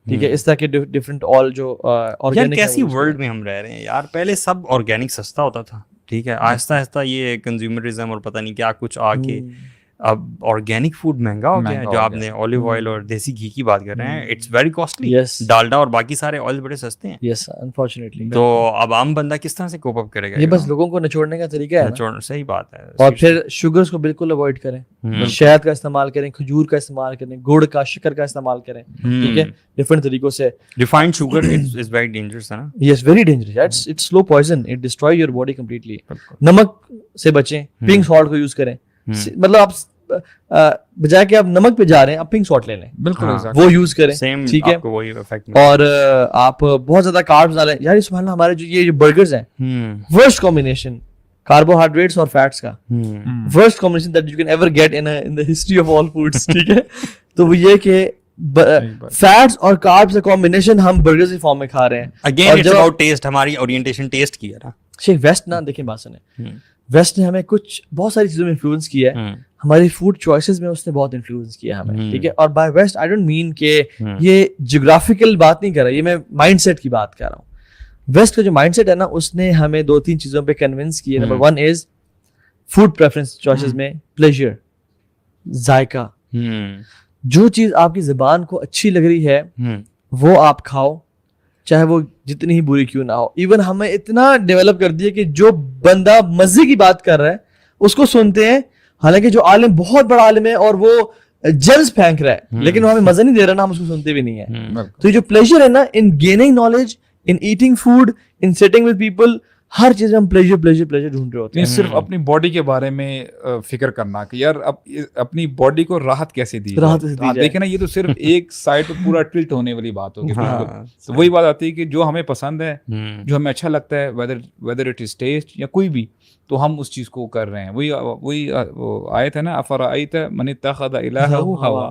ٹھیک ہے, اس طرح کے ڈفرینٹ آئل جو آرگینک. کیسی ورلڈ میں ہم رہ رہے ہیں یار, پہلے سب آرگینک سستا ہوتا تھا, ٹھیک ہے, آہستہ آہستہ یہ کنزیومرزم اور پتہ نہیں کیا کچھ آ کے اب آرگینک فوڈ مہنگا ہو گیا ہے, مہنگا جو ہو آپ گیا. نے اولیو آئل اور دیسی گھی کی بات کر رہے ہیں, it's very costly. Yes. Dalda اور باقی سارے آئل بڑے سستے ہیں. Yes unfortunately. تو اب عام بندہ کس طرح سے کوپ اپ کرے گا؟ یہ بس لوگوں کو نچوڑنے کا طریقہ ہے نا. صحیح بات ہے. اور پھر شوگرز کو بالکل اوائڈ کریں, شہد کا استعمال کریں, کھجور کا استعمال کریں, گڑ کا, شکر کا استعمال کریں, ٹھیک ہے, ڈفرینٹ طریقوں سے. Refined sugar is very dangerous ہے نا. Yes very dangerous, it's slow poison, it destroy your body completely. نمک سے بچیں, پنک سالٹ کو یوز کریں. مطلب آپ بجائے کہ آپ نمک پہ جا رہے ہیں, آپ پنک سالٹ لے لیں, بالکل وہ یوز کریں, ٹھیک ہے. اور آپ بہت زیادہ کاربز ڈالیں. یار سبحان اللہ, ہمارے جو یہ برگرز ہیں, ورسٹ کمبینیشن کاربوہائیڈریٹس اور فیٹس کا, worst combination that you can ever get in the history of all foods, ٹھیک ہے. تو وہ یہ کہ فیٹس اور کاربس کا کمبینیشن ہم برگرز کی فارم میں کھا رہے ہیں. اگین اٹس اباؤٹ ٹیسٹ, ہماری اورینٹیشن ٹیسٹ کی ہے نا. شیخ ویسٹ نا دیکھیں بات سنیں, ویسٹ نے ہمیں کچھ بہت ساری چیزوں میں انفلوئنس کیا ہے, ہماری فوڈ چوائسیز میں اس نے بہت انفلوئنس کیا ہمیں, ٹھیک ہے. اور by west I don't mean کہ یہ جغرافیکل بات نہیں کر رہا, یہ میں مائنڈ سیٹ کی بات کر رہا ہوں. ویسٹ کا جو مائنڈ سیٹ ہے نا, اس نے ہمیں 2-3 چیزوں پہ کنونس کیا. Number 1 is food preference choices میں پلیجر, ذائقہ. جو چیز آپ کی زبان کو اچھی لگ رہی ہے وہ آپ کھاؤ, چاہے وہ جتنی ہی بری کیوں نہ ہو. ایون ہمیں اتنا ڈیولپ کر دیا کہ جو بندہ مزے کی بات کر رہا ہے اس کو سنتے ہیں, حالانکہ جو عالم بہت بڑا عالم ہے اور وہ جیمز پھینک رہا ہے, لیکن وہ ہمیں مزہ نہیں دے رہا نا, ہم اس کو سنتے بھی نہیں ہیں. تو یہ جو پلیجر ہے نا, in gaining knowledge, in eating food, in sitting with people, ہر چیز میں ہم پلیجر ڈھونڈ رہے ہوتے ہیں. صرف اپنی باڈی کے بارے میں فکر کرنا کہ یار اپنی باڈی کو راحت کیسے دی جائے. دیکھیں نا, یہ تو صرف ایک سائڈ پہ پورا ٹلٹ ہونے والی بات ہوگی. تو وہی بات آتی ہے کہ جو ہمیں پسند ہے, جو ہمیں اچھا لگتا ہے, ویدر اٹ از ٹیسٹ یا کوئی بھی, تو ہم اس چیز کو کر رہے ہیں. وہی آیت ہے نا, افرأیت من اتخذ الہہ ہوا.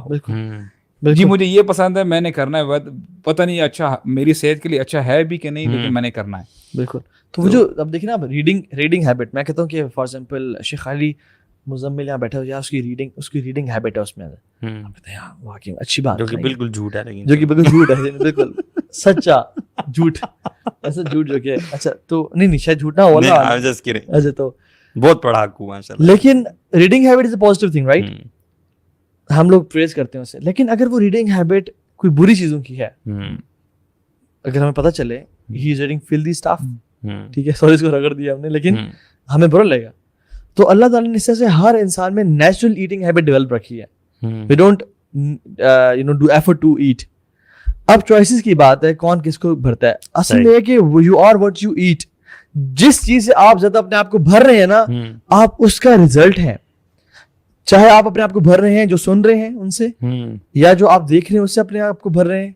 جی مجھے یہ پسند ہے, میں نے کرنا ہے, پتہ نہیں اچھا میری صحت کے لیے اچھا ہے بھی کہ نہیں, لیکن میں نے کرنا ہے. بالکل. تو وہ جو اب دیکھیں نا, ریڈنگ ہیبٹ, میں کہتا ہوں کہ فار ایگزامپل شیخ علی مزمل یہاں بیٹھا ہو, یا اس کی ریڈنگ ہیبٹ ہے اس میں, آپ کہتے ہیں واقعی اچھی بات, جو کہ بالکل جھوٹ ہے, لیکن جو کہ بالکل جھوٹ ہے, بالکل سچا جھوٹ, ایسا جھوٹ جو کہ اچھا تو نہیں شاید جھوٹ نہ ہو نا, ایسے تو بہت پڑھا ہوا ماشاءاللہ. لیکن reading habit is a positive thing, right, ہم لوگ پریز کرتے ہیں اسے. لیکن اگر وہ ریڈنگ ہیبٹ کوئی بری چیزوں کی ہے, اگر ہمیں پتہ چلے ہی از ریڈنگ فلدی اسٹف, ٹھیک ہے, سوری اس کو رگڑ دیا ہم نے, لیکن ہمیں برا لگے گا. تو اللہ تعالیٰ نے اس طرح سے ہر انسان میں نیچرل ایٹنگ ہیبٹ ڈیولپ رکھی ہے. We don't do effort to eat. اب چوائسیز کی بات ہے, کون کس کو بھرتا ہے. اصل میں یہ کہ you are what you eat. جس چیز سے آپ زیادہ اپنے آپ کو بھر رہے ہیں نا, آپ اس کا ریزلٹ ہے. چاہے آپ اپنے آپ کو بھر رہے ہیں جو سن رہے ہیں ان سے, یا جو آپ دیکھ رہے ہیں اس سے اپنے آپ کو بھر رہے ہیں,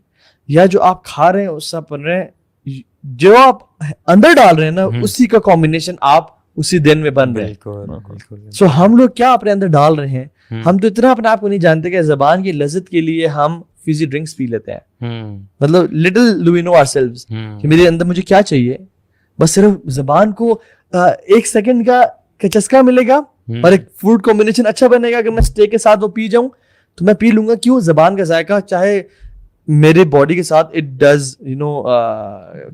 یا جو آپ کھا رہے ہیں اس سے بھر رہے ہیں, جو آپ اندر ڈال رہے ہیں نا اسی کا کمبینیشن آپ اسی دن میں بن رہے ہیں. سو ہم لوگ کیا اپنے اندر ڈال رہے ہیں, ہم تو اتنا اپنے آپ کو نہیں جانتے کہ زبان کی لذت کے لیے ہم فیزی ڈرنکس پی لیتے ہیں. مطلب little do we know ourselves کہ میرے اندر مجھے کیا چاہیے, بس صرف زبان کو 1 سیکنڈ کا چسکا ملے گا اور ایک فوڈ کمبینیشن اچھا بنے گا. اگر میں اسٹیک کے ساتھ وہ پی جاؤں تو میں پی لوں گا, کیوں, زبان کا ذائقہ چاہے میرے باڈی کے ساتھ it does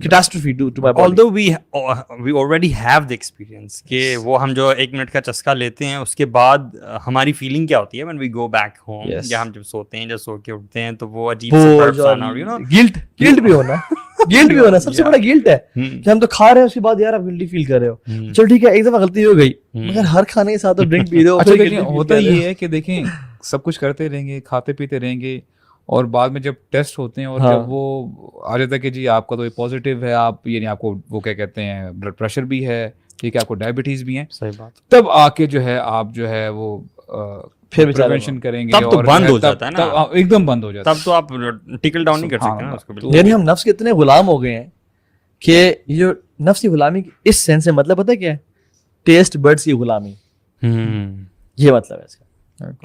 catastrophe to my body. although we already have the experience کہ وہ ہم جو 1 منٹ کا چسکا لیتے ہیں اس کے بعد ہماری فیلنگ کیا ہوتی ہے when we go back home, یا ہم جب سوتے ہیں, جب سو کے اٹھتے ہیں تو وہ عجیب سا گلٹ بھی ہونا, گلٹ بھی ہونا سب سے بڑا گلٹ ہے کہ ہم تو کھا رہے ہیں اس کے بعد یار آپ گلٹی فیل کر رہے ہو. چلو ٹھیک ہے, ایک دفعہ غلطی ہو گئی, مگر ہر کھانے کے ساتھ ڈرنک پی دو. ہوتا یہ ہے کہ دیکھیں سب کچھ کرتے رہیں گے, کھاتے پیتے رہیں گے, اور بعد میں جب ٹیسٹ ہوتے ہیں اور جب وہ آ جاتا ہے کہ جی آپ کا تو یہ پازیٹیو ہے, آپ یعنی آپ کو وہ کیا کہتے ہیں بلڈ پریشر بھی ہے, ٹھیک ہے, آپ کو ڈائبٹیز بھی ہے, صحیح بات, تب آ کے جو ہے آپ جو ہے وہ پھر پریونشن کریں گے, تب تو بند ہو جاتا ہے نا, ایک دم بند ہو جاتا ہے, تب تو آپ ٹکل ڈاؤن نہیں کر سکتے نا اس کو. یعنی ہم نفس کے اتنے غلام ہو گئے ہیں کہ یہ جو نفس کی غلامی اس سینس سے مطلب پتہ کیا ہے, ٹیسٹ برڈس کی غلامی, یہ مطلب ہے اس کا.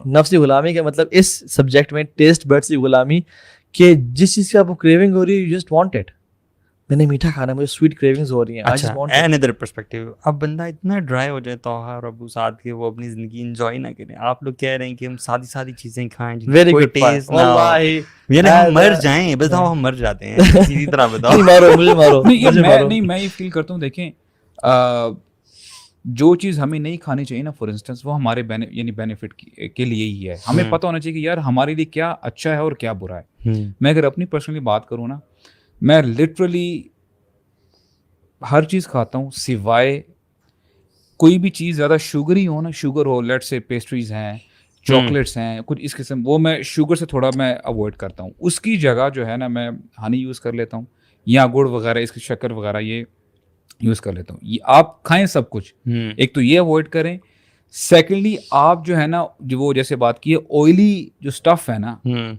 نفسی غلامی کا مطلب اس سبجیکٹ میں ٹیسٹ برڈس کی غلامی, کہ جس چیز کی آپ کو کریونگ ہو رہی ہے یو جسٹ وانٹ اٹ. میں نے میٹھا کھانا, مجھے سویٹ کریونگز ہو رہی ہیں. اچھا, another perspective, اب بندہ اتنا ڈرائی ہو جائے توحا اور ابو سعد کے, وہ اپنی زندگی انجوائے نہ کریں. آپ لوگ کہہ رہے ہیں کہ ہم سادی چیزیں کھائیں, کوئی ٹیسٹ نہ ہو, یعنی ہم مر جائیں. بتاؤ ہم مر جاتے ہیں, سیدھی طرح بتاؤ. مجھے مارو. نہیں, میں یہ فیل کرتا ہوں, دیکھیں جو چیز ہمیں نہیں کھانی چاہیے نا فار انسٹنس وہ ہمارے یعنی بینیفٹ کے لیے ہی ہے. ہمیں پتہ ہونا چاہیے کہ یار ہمارے لیے کیا اچھا ہے اور کیا برا ہے. میں اگر اپنی پرسنلی بات کروں نا, میں لٹرلی ہر چیز کھاتا ہوں سوائے کوئی بھی چیز زیادہ شوگری ہو نا, شوگر ہو, لیٹ سے پیسٹریز ہیں, چاکلیٹس ہیں, کچھ اس قسم, وہ میں شوگر سے تھوڑا میں اوائڈ کرتا ہوں. اس کی جگہ جو ہے نا میں ہنی یوز کر لیتا ہوں یا گڑ وغیرہ, اس کی شکر وغیرہ یہ یوز کر لیتا ہوں. یہ آپ کھائیں سب کچھ, ایک تو یہ اوائڈ کریں. سیکنڈلی آپ جو ہے نا جو وہ جیسے بات کی ہے آئلی جو اسٹف ہے نا,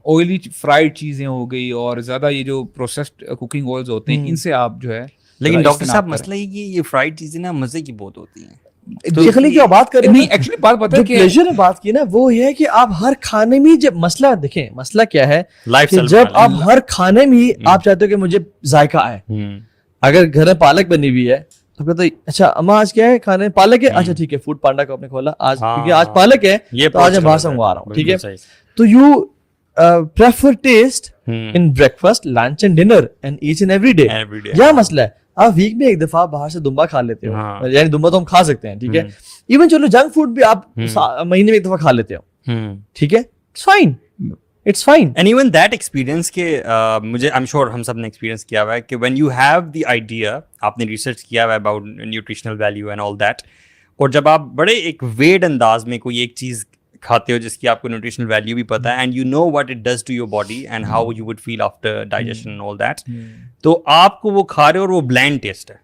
آئلی فرائڈ چیزیں ہو گئی اور زیادہ یہ جو پروسیسڈ کوکنگ آئلز ہوتے ہیں ان سے آپ جو ہے. لیکن ڈاکٹر صاحب مسئلہ یہ فرائڈ چیزیں نا مزے کی بہت ہوتی ہیں. جو بات کر رہے ہیں ایکچولی بات پتہ ہے کہ پلیزر نے بات کی نا وہ یہ ہے کہ آپ ہر کھانے میں جب مسئلہ دیکھیں, مسئلہ کیا ہے کہ جب آپ ہر کھانے میں آپ چاہتے ہو کہ مجھے ذائقہ آئے. اگر گھر میں پالک بنی ہوئی ہے تو کہتے اچھا اماں آج کیا ہے کھانے میں پالک ہے, اچھا ٹھیک ہے فوڈ پانڈا کو آپ نے کھولا آج کیونکہ آج پالک ہے تو آج میں باہر سے منگوا رہا ہوں, ٹھیک ہے. تو you prefer taste in breakfast, lunch and dinner and each and every day. یہ مسئلہ ہے. آپ ویک میں ایک دفعہ باہر سے دمبا کھا لیتے ہو, یعنی دمبا تو ہم کھا سکتے ہیں, ٹھیک ہے. ایون چلو جنک فوڈ بھی آپ مہینے میں ایک دفعہ کھا لیتے ہو, ٹھیک ہے, it's fine. And even that experience کہ مجھے آئی ایم شیور ہم سب نے ایکسپیرینس کیا ہوا ہے کہ when you have the idea, آپ نے ریسرچ کیا ہوا ہے about nutritional value and all that, اور جب آپ بڑے ایک ویڈ انداز میں کوئی ایک چیز کھاتے ہو جس کی آپ کو نیوٹریشنل ویلیو بھی پتہ ہے, and you know what it does to your body and how you would feel after digestion and all that, تو آپ کو وہ کھا رہے ہو اور وہ بلینڈ ٹیسٹ ہے,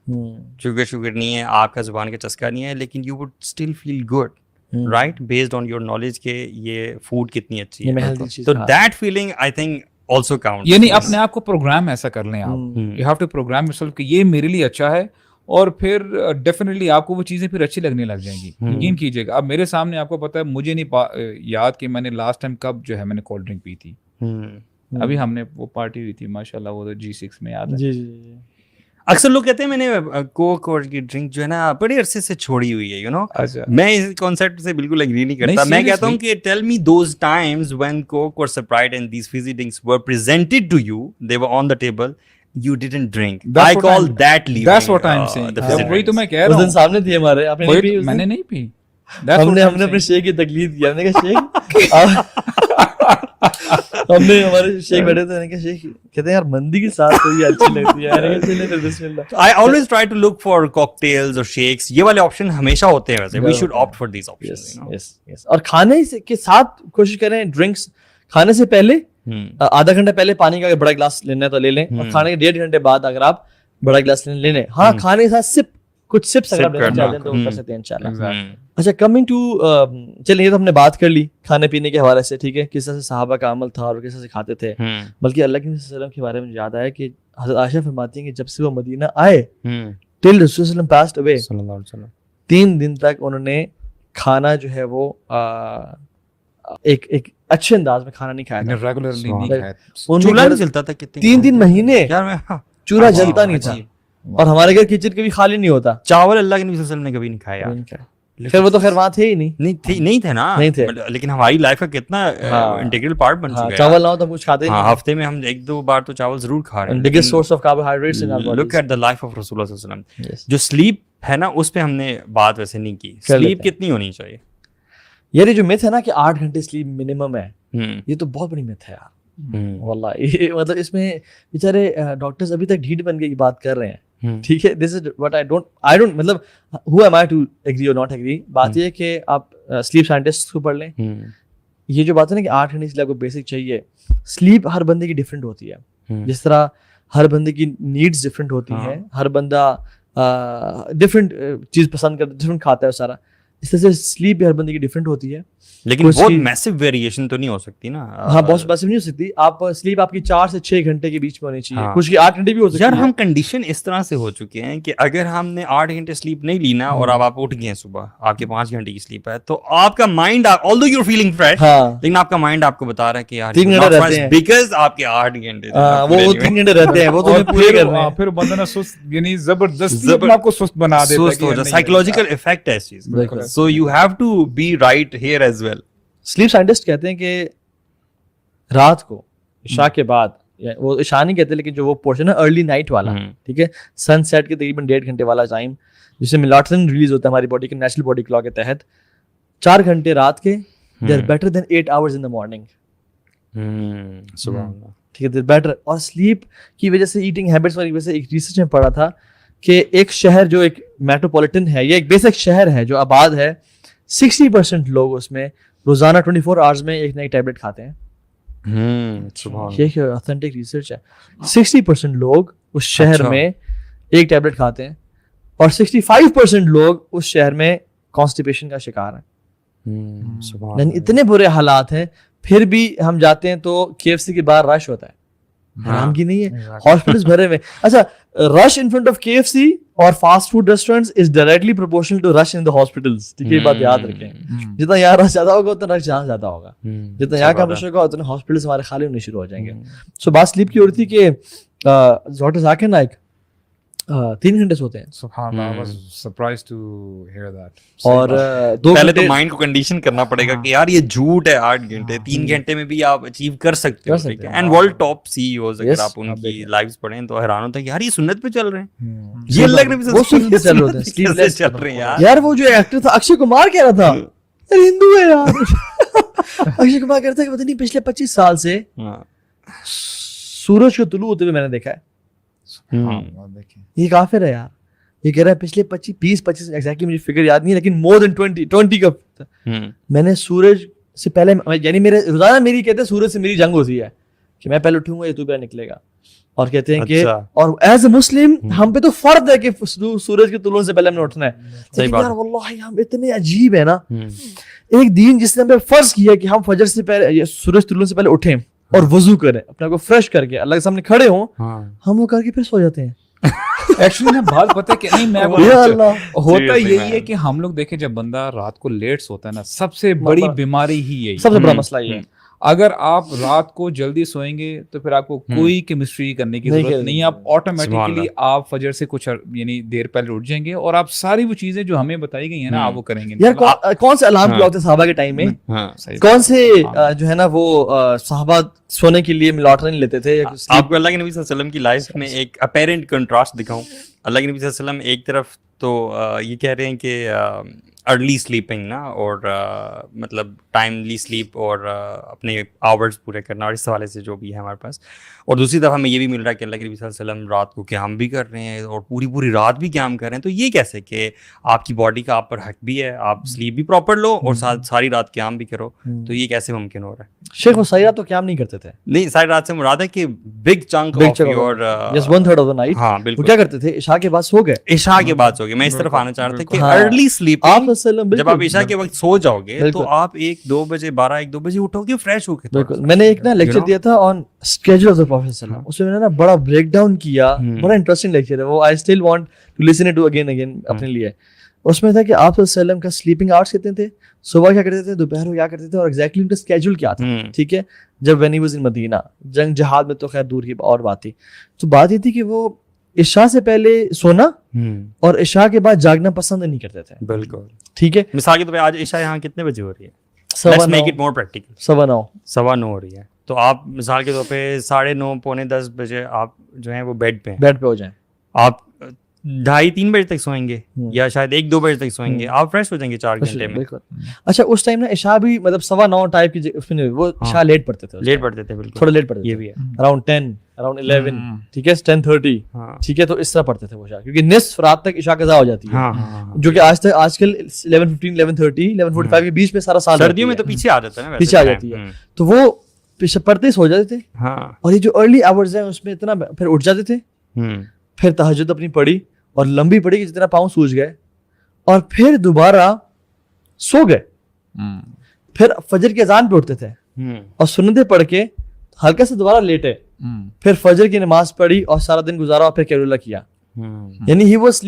شوگر نہیں ہے, آپ کا زبان کا چسکا نہیں ہے, لیکن you would still feel good, right, based on your knowledge کہ یہ فوڈ کتنی اچھی ہے. تو that feeling I think also count. یعنی اپنے آپ کو پروگرام ایسا کر لیں آپ, you have to program yourself کہ یہ میرے لیے اچھا ہے, اور پھر ڈیفینیٹلی آپ کو وہ چیزیں پھر اچھی لگنے لگ جائیں گی. یقین کیجیے گا. اب میرے سامنے آپ کو پتہ ہے, مجھے نہیں یاد کہ میں نے لاسٹ ٹائم کب جو ہے میں نے کولڈ ڈرنک پی تھی. ابھی ہم نے وہ پارٹی ہوئی تھی ماشاء اللہ, وہ تو G6 میں یاد ہے. اکثر لوگ کہتے ہیں میں نے کوک اور کی ڈرنک جو ہے نا بڑے عرصے سے چھوڑی ہوئی ہے, یو نو. میں اس کانسیپٹ سے بالکل اگری نہیں کرتا. میں کہتا ہوں کہ tell me those times when Coke اور Sprite and these fizzy drinks were presented to you, they were on the table, you didn't drink. I call that leaving. That's what I'm saying. وہی تو میں کہہ رہا ہوں. اس دن سامنے تھی ہمارے, آپ نے نہیں پی. میں نے نہیں پی. ہم نے اپنے شیخ کی تقلید کی. ہم نے کہا شیخ, ہم نے ہمارے شیخ بیٹھے تھے, کہ شیخ کہتے ہیں یار مندی کے ساتھ تو یہ اچھی لگتی ہے. I always try to look for cocktails or shakes. یہ والے آپشن ہمیشہ ہوتے ہیں ویسے. We should opt for these options. Yes. اور کھانے کے ساتھ کوشش کریں ڈرنکس کھانے سے پہلے آدھا گھنٹہ پہلے پانی کا بڑا گلاس لینا ہے تو لے لیں, اور کھانے کے 1.5 گھنٹے بعد اگر آپ بڑا گلاس لے لیں. ہاں کھانے کے ساتھ کچھ سپس اگر آپ لینا چاہتے ہیں تو کر سکتے ہیں انشاءاللہ. اچھا کمنگ ٹو, چلیے یہ تو ہم نے بات کر لی کھانے پینے کے حوالے سے, ٹھیک ہے, کس طرح سے صحابہ کا عمل تھا اور کس طرح سے کھاتے تھے. بلکہ اللہ کے نبی صلی اللہ علیہ وسلم کے بارے میں یاد آیا کہ حضرت عائشہ فرماتی ہیں کہ جب سے وہ مدینہ آئے ٹل رسول وسلم پاسڈ اوے, 3 دن تک انہوں نے کھانا جو ہے وہ ایک اچھے انداز میں کھانا نہیں کھایا تھا, ریگولرلی نہیں کھایا. چولہا نہیں جلتا تھا کتنے 3 مہینے چولہا جلتا نہیں تھا, اور ہمارے گھر کچن کبھی خالی نہیں ہوتا. چاول اللہ کے نبی صلی اللہ علیہ وسلم نے کبھی نہیں کھایا. پھر وہ تو خیر وہاں تھے ہی نہیں تھے نا, لیکن ہماری لائف کا کتنا انٹیگرل پارٹ بن چکا ہے. چاول نہ ہو تو کچھ کھاتے ہیں. ہفتے میں ہم 1-2 بار تو چاول ضرور کھا رہے ہیں. Biggest source of carbohydrates in our body. Look at the life of رسول اللہ صلی اللہ علیہ وسلم. جو سلیپ ہے نا اس پہ ہم نے بات ویسے نہیں کی. سلیپ کتنی ہونی چاہیے یار؟ یہ جو میتھ ہے نا کہ 8 گھنٹے سلیپ منیمم ہے, یہ تو بہت بڑی میتھ ہے یار واللہ. یہ مطلب اس میں بیچارے ڈاکٹرز ابھی تک ڈھیٹ بن کے یہ بات کر رہے ہیں, ٹھیک ہے. دس از وٹ آئی ڈونٹ مطلب ہو ایم آئی ٹو ایگری اور ناٹ ایگری. بات یہ ہے کہ آپ سلیپ سائنٹسٹ کو پڑھ لیں. یہ جو بات ہے نا کہ 8 گھنٹے سلیپ کو بیسک چاہیے, سلیپ ہر بندے کی ڈفرینٹ ہوتی ہے. جس طرح ہر بندے کی نیڈس ڈفرینٹ ہوتی ہیں, ہر بندہ ڈفرینٹ چیز پسند کرتا ہے, ڈفرینٹ کھاتا ہے سارا, اس طرح سے سلیپ بھی ہر بندے کی ڈفرینٹ ہوتی ہے. لیکن بہت میسو ویریشن تو نہیں ہو سکتی نا. ہاں بہت میسو نہیں ہو سکتی. آپ سلیپ آپ کی 4 سے 6 گھنٹے کے بیچ میں ہونی چاہیے, کچھ کی 8 گھنٹے بھی ہو سکتی ہے. یار ہم کنڈیشن اس طرح سے ہو چکے ہیں کہ اگر ہم نے 8 گھنٹے سلیپ نہیں لی نا, اور اب آپ اٹھ گئے ہیں صبح, آپ کے 5 گھنٹے کی سلیپ ہے, تو آپ کا mind although you are feeling fresh, لیکن آپ کا مائنڈ آپ کو بتا رہا ہے کہ یار 3 گھنٹے رہتے ہیں بیکاز آپ کے 8 گھنٹے وہ 3 گھنٹے رہتے ہیں, وہ تو پورے کر رہے ہیں. پھر بندہ نا سست, یعنی زبردستی اپنے آپ کو سست بنا دیتا ہے. سائیکولوجیکل افیکٹ ہے اس چیز. So you have to be right here as well. Sleep scientist کہتے ہیں کہ رات کو عشاء کے بعد وہ عشاء نہیں کہتے لیکن جو وہ پورشن ہے ارلی نائٹ والا, ٹھیک ہے, سن سیٹ کے تقریباً 1.5 گھنٹے والا ٹائم جس میں میلاٹونن ریلیز ہوتا ہے ہماری باڈی کے نیچرل باڈی کلاک کے تحت, 4 گھنٹے رات کے they are better than 8 hours in the morning. ٹھیک ہے, دے بیٹر. اور سلیپ کی وجہ سے ایٹنگ ہیبٹس والی وجہ سے ایک ریسرچ میں پڑھا تھا کہ ایک شہر جو ایک میٹروپولیٹن ہے یا ایک بیسک شہر ہے جو آباد ہے, 60% لوگ اس میں روزانہ 24 hours میں ایک نئی ٹیبلٹ کھاتے ہیں. یہ آتھینٹک ریسرچ ہے. 60% لوگ اس شہر میں ایک ٹیبلٹ کھاتے ہیں اور 65% لوگ اس شہر میں کانسٹیپیشن کا شکار ہیں. یعنی اتنے برے حالات ہیں, پھر بھی ہم جاتے ہیں تو KFC کے باہر رش ہوتا ہے. حرام کی نہیں ہے, ہاسپٹلس بھرے ہوئے. اچھا, rush in front of KFC اور fast food restaurants is directly proportional to rush in the hospitals. ٹھیک ہے, یہ بات یاد رکھیں. جتنا یہاں رش زیادہ ہوگا اتنا رش جہاں زیادہ ہوگا, جتنا یہاں کا رش ہوگا اتنا ہاسپٹلس ہمارے خالی ہونے شروع ہو جائیں گے. سو بات سلیپ کی ہو رہی تھی کہ ڈاکٹر ذاکر نائک 3 گھنٹے سوتے ہیں. سبحان اللہ, I was surprised to hear that. اور پہلے تو مائنڈ کو کنڈیشن کرنا پڑے گا کہ یار یہ جھوٹ ہے, 8 گھنٹے 3 گھنٹے میں بھی آپ اچیو کر سکتے ہو. اینڈ ورلڈ ٹاپ CEOs اگر آپ ان کی لائفز پڑھیں تو حیران ہوتا ہے کہ یار یہ سنت پہ چل رہے ہیں, یہ اللہ نبی وہ سنت پہ چل رہے ہیں, سلیپ لیس چل رہے ہیں یار. وہ جو ایکٹر تھا اکشے کمار کہہ رہا تھا یار ہندو ہے یار. اکشے کمار کہتا ہے کہ پتہ نہیں پچھلے 25 سال سے سورج کو طلوع ہوتے ہوئے میں نے دیکھا ہے. یہ کافر ہے یار. یہ کہہ رہا ہے پچھلے 20-25 ایگزیکٹلی مجھے فگر یاد نہیں ہے لیکن مور دین 20 کا میں نے سورج سے پہلے, یعنی میرے روزانہ میری کہتے ہیں سورج سے میری جنگ ہوتی ہے کہ میں پہلے اٹھوں گا یا تو پہلے نکلے گا. اور کہتے ہیں کہ اور ایز اے مسلم ہم پہ تو فرض ہے کہ سورج کے طلوع سے پہلے ہم نے اٹھنا ہے. لیکن یار واللہ ہم اتنے عجیب ہے نا, ایک دین جس نے ہمیں فرض کیا کہ ہم فجر سے پہلے سورج طلوع سے پہلے اٹھیں اور وضو کریں, اپنے کو فریش کر کے اللہ کے سامنے کھڑے ہوں, ہم وہ کر کے پھر سو جاتے ہیں. ایکچولی نا بات پتہ ہے کہ نہیں, میں ہوتا یہی ہے کہ ہم لوگ دیکھیں جب بندہ رات کو لیٹ سوتا ہے نا, سب سے بڑی بیماری ہی یہی, سب سے بڑا مسئلہ یہ ہے. اگر آپ رات کو جلدی سوئیں گے تو پھر آپ کو کوئی کیمسٹری کرنے کی ضرورت نہیں ہے. آپ آٹومیٹکلی آپ فجر سے کچھ یعنی دیر پہلے اٹھ جائیں گے اور آپ ساری وہ چیزیں جو ہمیں بتائی گئی ہیں نا آپ وہ کریں گے. یار کون سے الارم کلاک تھے صحابہ کے ٹائم میں, کون سے جو ہے نا وہ صحابہ سونے کے لیے میلاٹونن لیتے تھے. آپ کو اللہ کے نبی صلی اللہ علیہ وسلم کی لائف میں ایک اپیرنٹ کنٹراسٹ دکھاؤں. اللہ کے نبی صلی اللہ علیہ وسلم ایک طرف تو یہ کہہ رہے ہیں کہ ارلی سلیپنگ نا, اور مطلب ٹائملی سلیپ اور اپنے آورز پورے کرنا, اور اس حوالے سے جو بھی ہے ہمارے پاس. اور دوسری طرف ہمیں یہ بھی مل رہا ہے کہ اللہ کے نبی صلی اللہ علیہ وسلم رات کو قیام بھی کر رہے ہیں اور پوری رات بھی قیام کر رہے ہیں. تو یہ کیسے کہ آپ کی باڈی کا آپ پر حق بھی ہے, آپ سلیپ بھی پراپر لو اور ساری رات قیام بھی کرو, تو یہ کیسے ممکن ہو رہا ہے؟ شیخ وہ ساری رات تو قیام نہیں کرتے تھے. نہیں, ساری رات سے مراد ہے کہ big chunk of your just 1/3 of the night. ہاں بالکل. کیا کرتے تھے, عشاء کے بعد سو گئے. عشاء کے بعد سو گئے. میں اس طرف آنا چاہ رہا تھا کہ ارلی سلیپنگ, جب آپ عشاء کے وقت سو جاؤ گے تو آپ 1-2 بجے 12-1-2 بجے اٹھو گے فریش ہو کے. بالکل. میں نے ایک نا لیکچر دیا تھا on schedule of the prophet صلی اللہ علیہ وسلم, اس میں میں نے نا بڑا بریک ڈاؤن کیا, بڑا انٹرسٹنگ لیکچر ہے وہ. I still want to listen it again اپنے لیے. اس میں تھا کہ آپ صلی اللہ علیہ وسلم کا سلیپنگ آورس کتنے تھے, صبح کیا کرتے تھے, دوپہر کو کیا کرتے تھے, اور ایگزیکٹلی ان کا اسکیجول کیا تھا. ٹھیک ہے, جب وین ہی واز ان مدینہ, جنگ جہاد میں تو خیر دور کی اور بات تھی. تو بات یہ تھی کہ وہ عشاء سے پہلے سونا اور عشاء کے بعد جاگنا پسند نہیں کرتے تھے. بالکل. ٹھیک ہے, مثال کے طور پہ آج عشاء یہاں کتنے بجے ہو رہی ہے؟ 9:15 9:15 ہو رہی ہے. تو آپ مثال کے طور پہ 9:30 9:45 بجے آپ جو ہیں وہ بیڈ پہ ہو جائیں, آپ 2:30-3 بجے تک سوئیں گے یا شاید 1-2 بجے تک سوئیں گے, آپ فریش ہو جائیں گے 4 گھنٹے میں. اچھا اس ٹائم نا عشاء بھی مطلب 9:15 ٹائپ کی اس میں وہ عشاء لیٹ پڑھتے تھے. بالکل تھوڑا لیٹ پڑھتے تھے, یہ بھی ہے اراؤنڈ 10 اراؤنڈ 11. ٹھیک ہے, 10:30. ٹھیک ہے, تو اس طرح پڑھتے تھے وہ عشاء, کیونکہ نصف رات تک عشاء قضا ہو جاتی ہے, جو کہ آج کل 11:15 11:30 11:45 کے بیچ میں سارا سال سردیوں میں تو پیچھے آ جاتا ہے نا, پیچھے آ جاتی ہے. تو وہ پڑھتے سو جاتے تھے. اور یہ جو ارلی آورز ہیں اس میں اتنا پھر اٹھ جاتے تھے, پھر تہجد اپنی پڑھی اور لمبی پڑھی کہ جتنا پاؤں سوج گئے, اور پھر دوبارہ سو گئے. پھر فجر کی اذان پہ اٹھتے تھے اور سنتیں پڑھ کے ہلکا سے دوبارہ لیٹے, پھر فجر کی نماز پڑھی اور سارا دن گزارا اور پھر قیام اللہ کیا. یعنی he was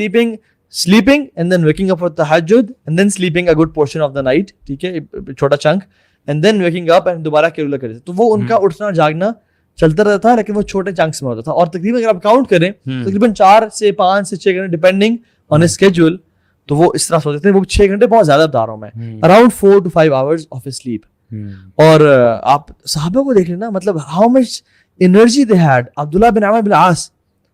sleeping and then waking up for tahajjud and then sleeping a good portion of the night. ٹھیک ہے, چھوٹا chunk, and then waking up and دوبارہ قیام اللہ کرتے. تو وہ ان کا اٹھنا جاگنا چلتا رہتا تھا, لیکن وہ چھوٹے چنکس میں ہوتا تھا. اور تقریباً اگر آپ کاؤنٹ کریں تقریباً 4 سے 5 سے 6 گھنٹے ڈپینڈنگ آن اسکیجول, تو وہ اس طرح سوتے تھے. وہ 6 گھنٹے بہت زیادہ بتا رہا ہوں میں, around 4 to 5 hours of sleep. اور آپ صحابہ کو دیکھ لینا, مطلب how much energy they had. Abdullah bin Amr bin As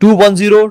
2-1-0,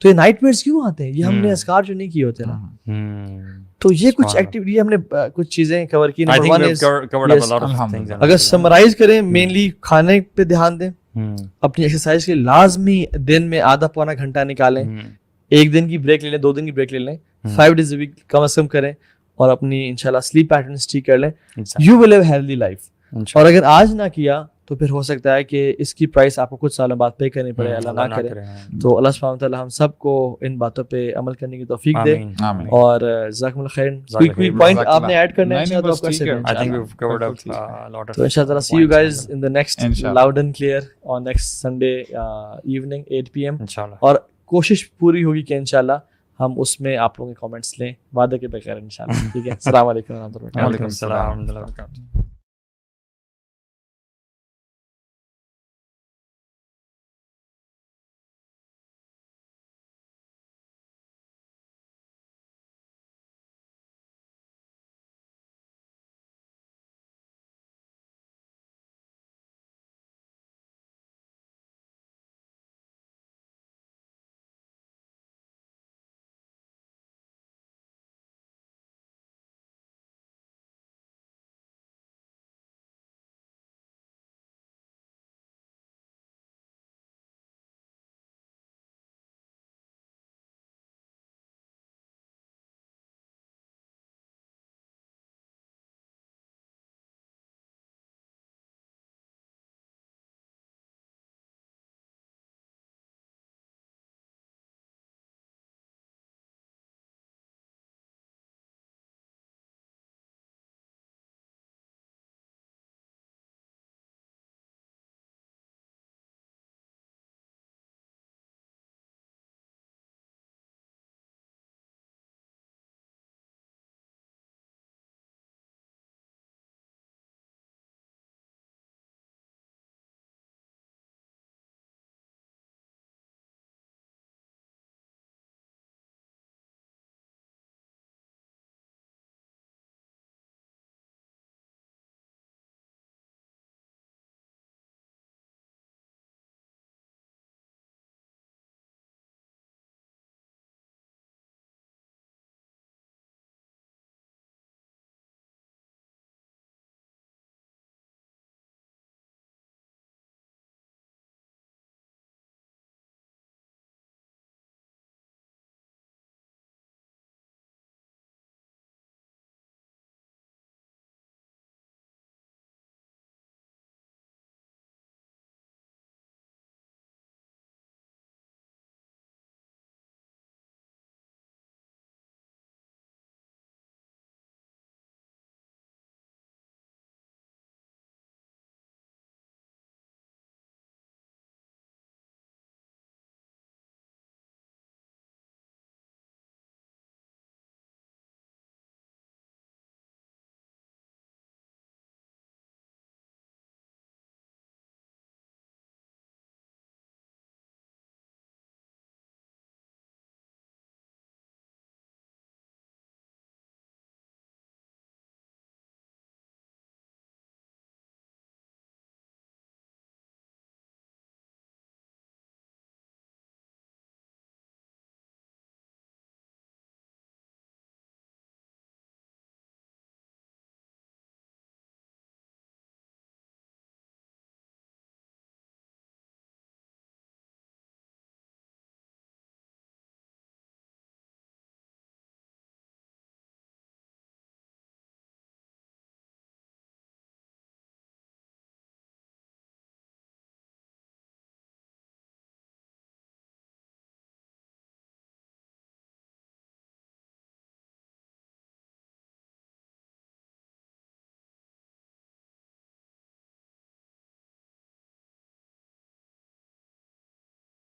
تو یہ نائٹ میئرس کیوں آتے ہیں؟ یہ ہم نے اذکار جو نہیں کیے ہوتے نا. تو یہ کچھ ایکٹیویٹی ہم نے کچھ چیزیں کور کی. اگر سمرائز کریں مینلی کھانے پہ دھیان دیں, اپنی ایکسرسائز کے لازمی دن میں آدھا پونا گھنٹہ نکالیں, 1 دن کی بریک لے لیں, 2 دن کی بریک لے لیں, 5 days a week کم از کم کریں, اور اپنی انشاءاللہ سلیپ پیٹرنس ٹھیک کر لیں. You will have healthy life. اور اگر آج نہ کیا تو پھر ہو سکتا ہے کہ اس کی پرائس آپ کو کچھ سالوں بعد پے کرنی پڑے, اللہ نہ کرے. تو اللہ سبحانہ وتعالیٰ ہم سب کو ان باتوں پہ عمل کرنے کی توفیق دے. اور جزاکم اللہ خیر. کوئی پوائنٹ آپ نے ایڈ کرنا ہے تو آپ کر سکتے ہیں. تو انشاءاللہ see you guys in the next loud and clear on next Sunday evening 8 PM. اور کوشش پوری ہوگی کہ انشاءاللہ ہم اس میں آپ لوگوں کے کامنٹس لیں, وعدے کے بغیر انشاءاللہ. ٹھیک ہے, السلام علیکم و رحمۃ اللہ. وعلیکم السلام.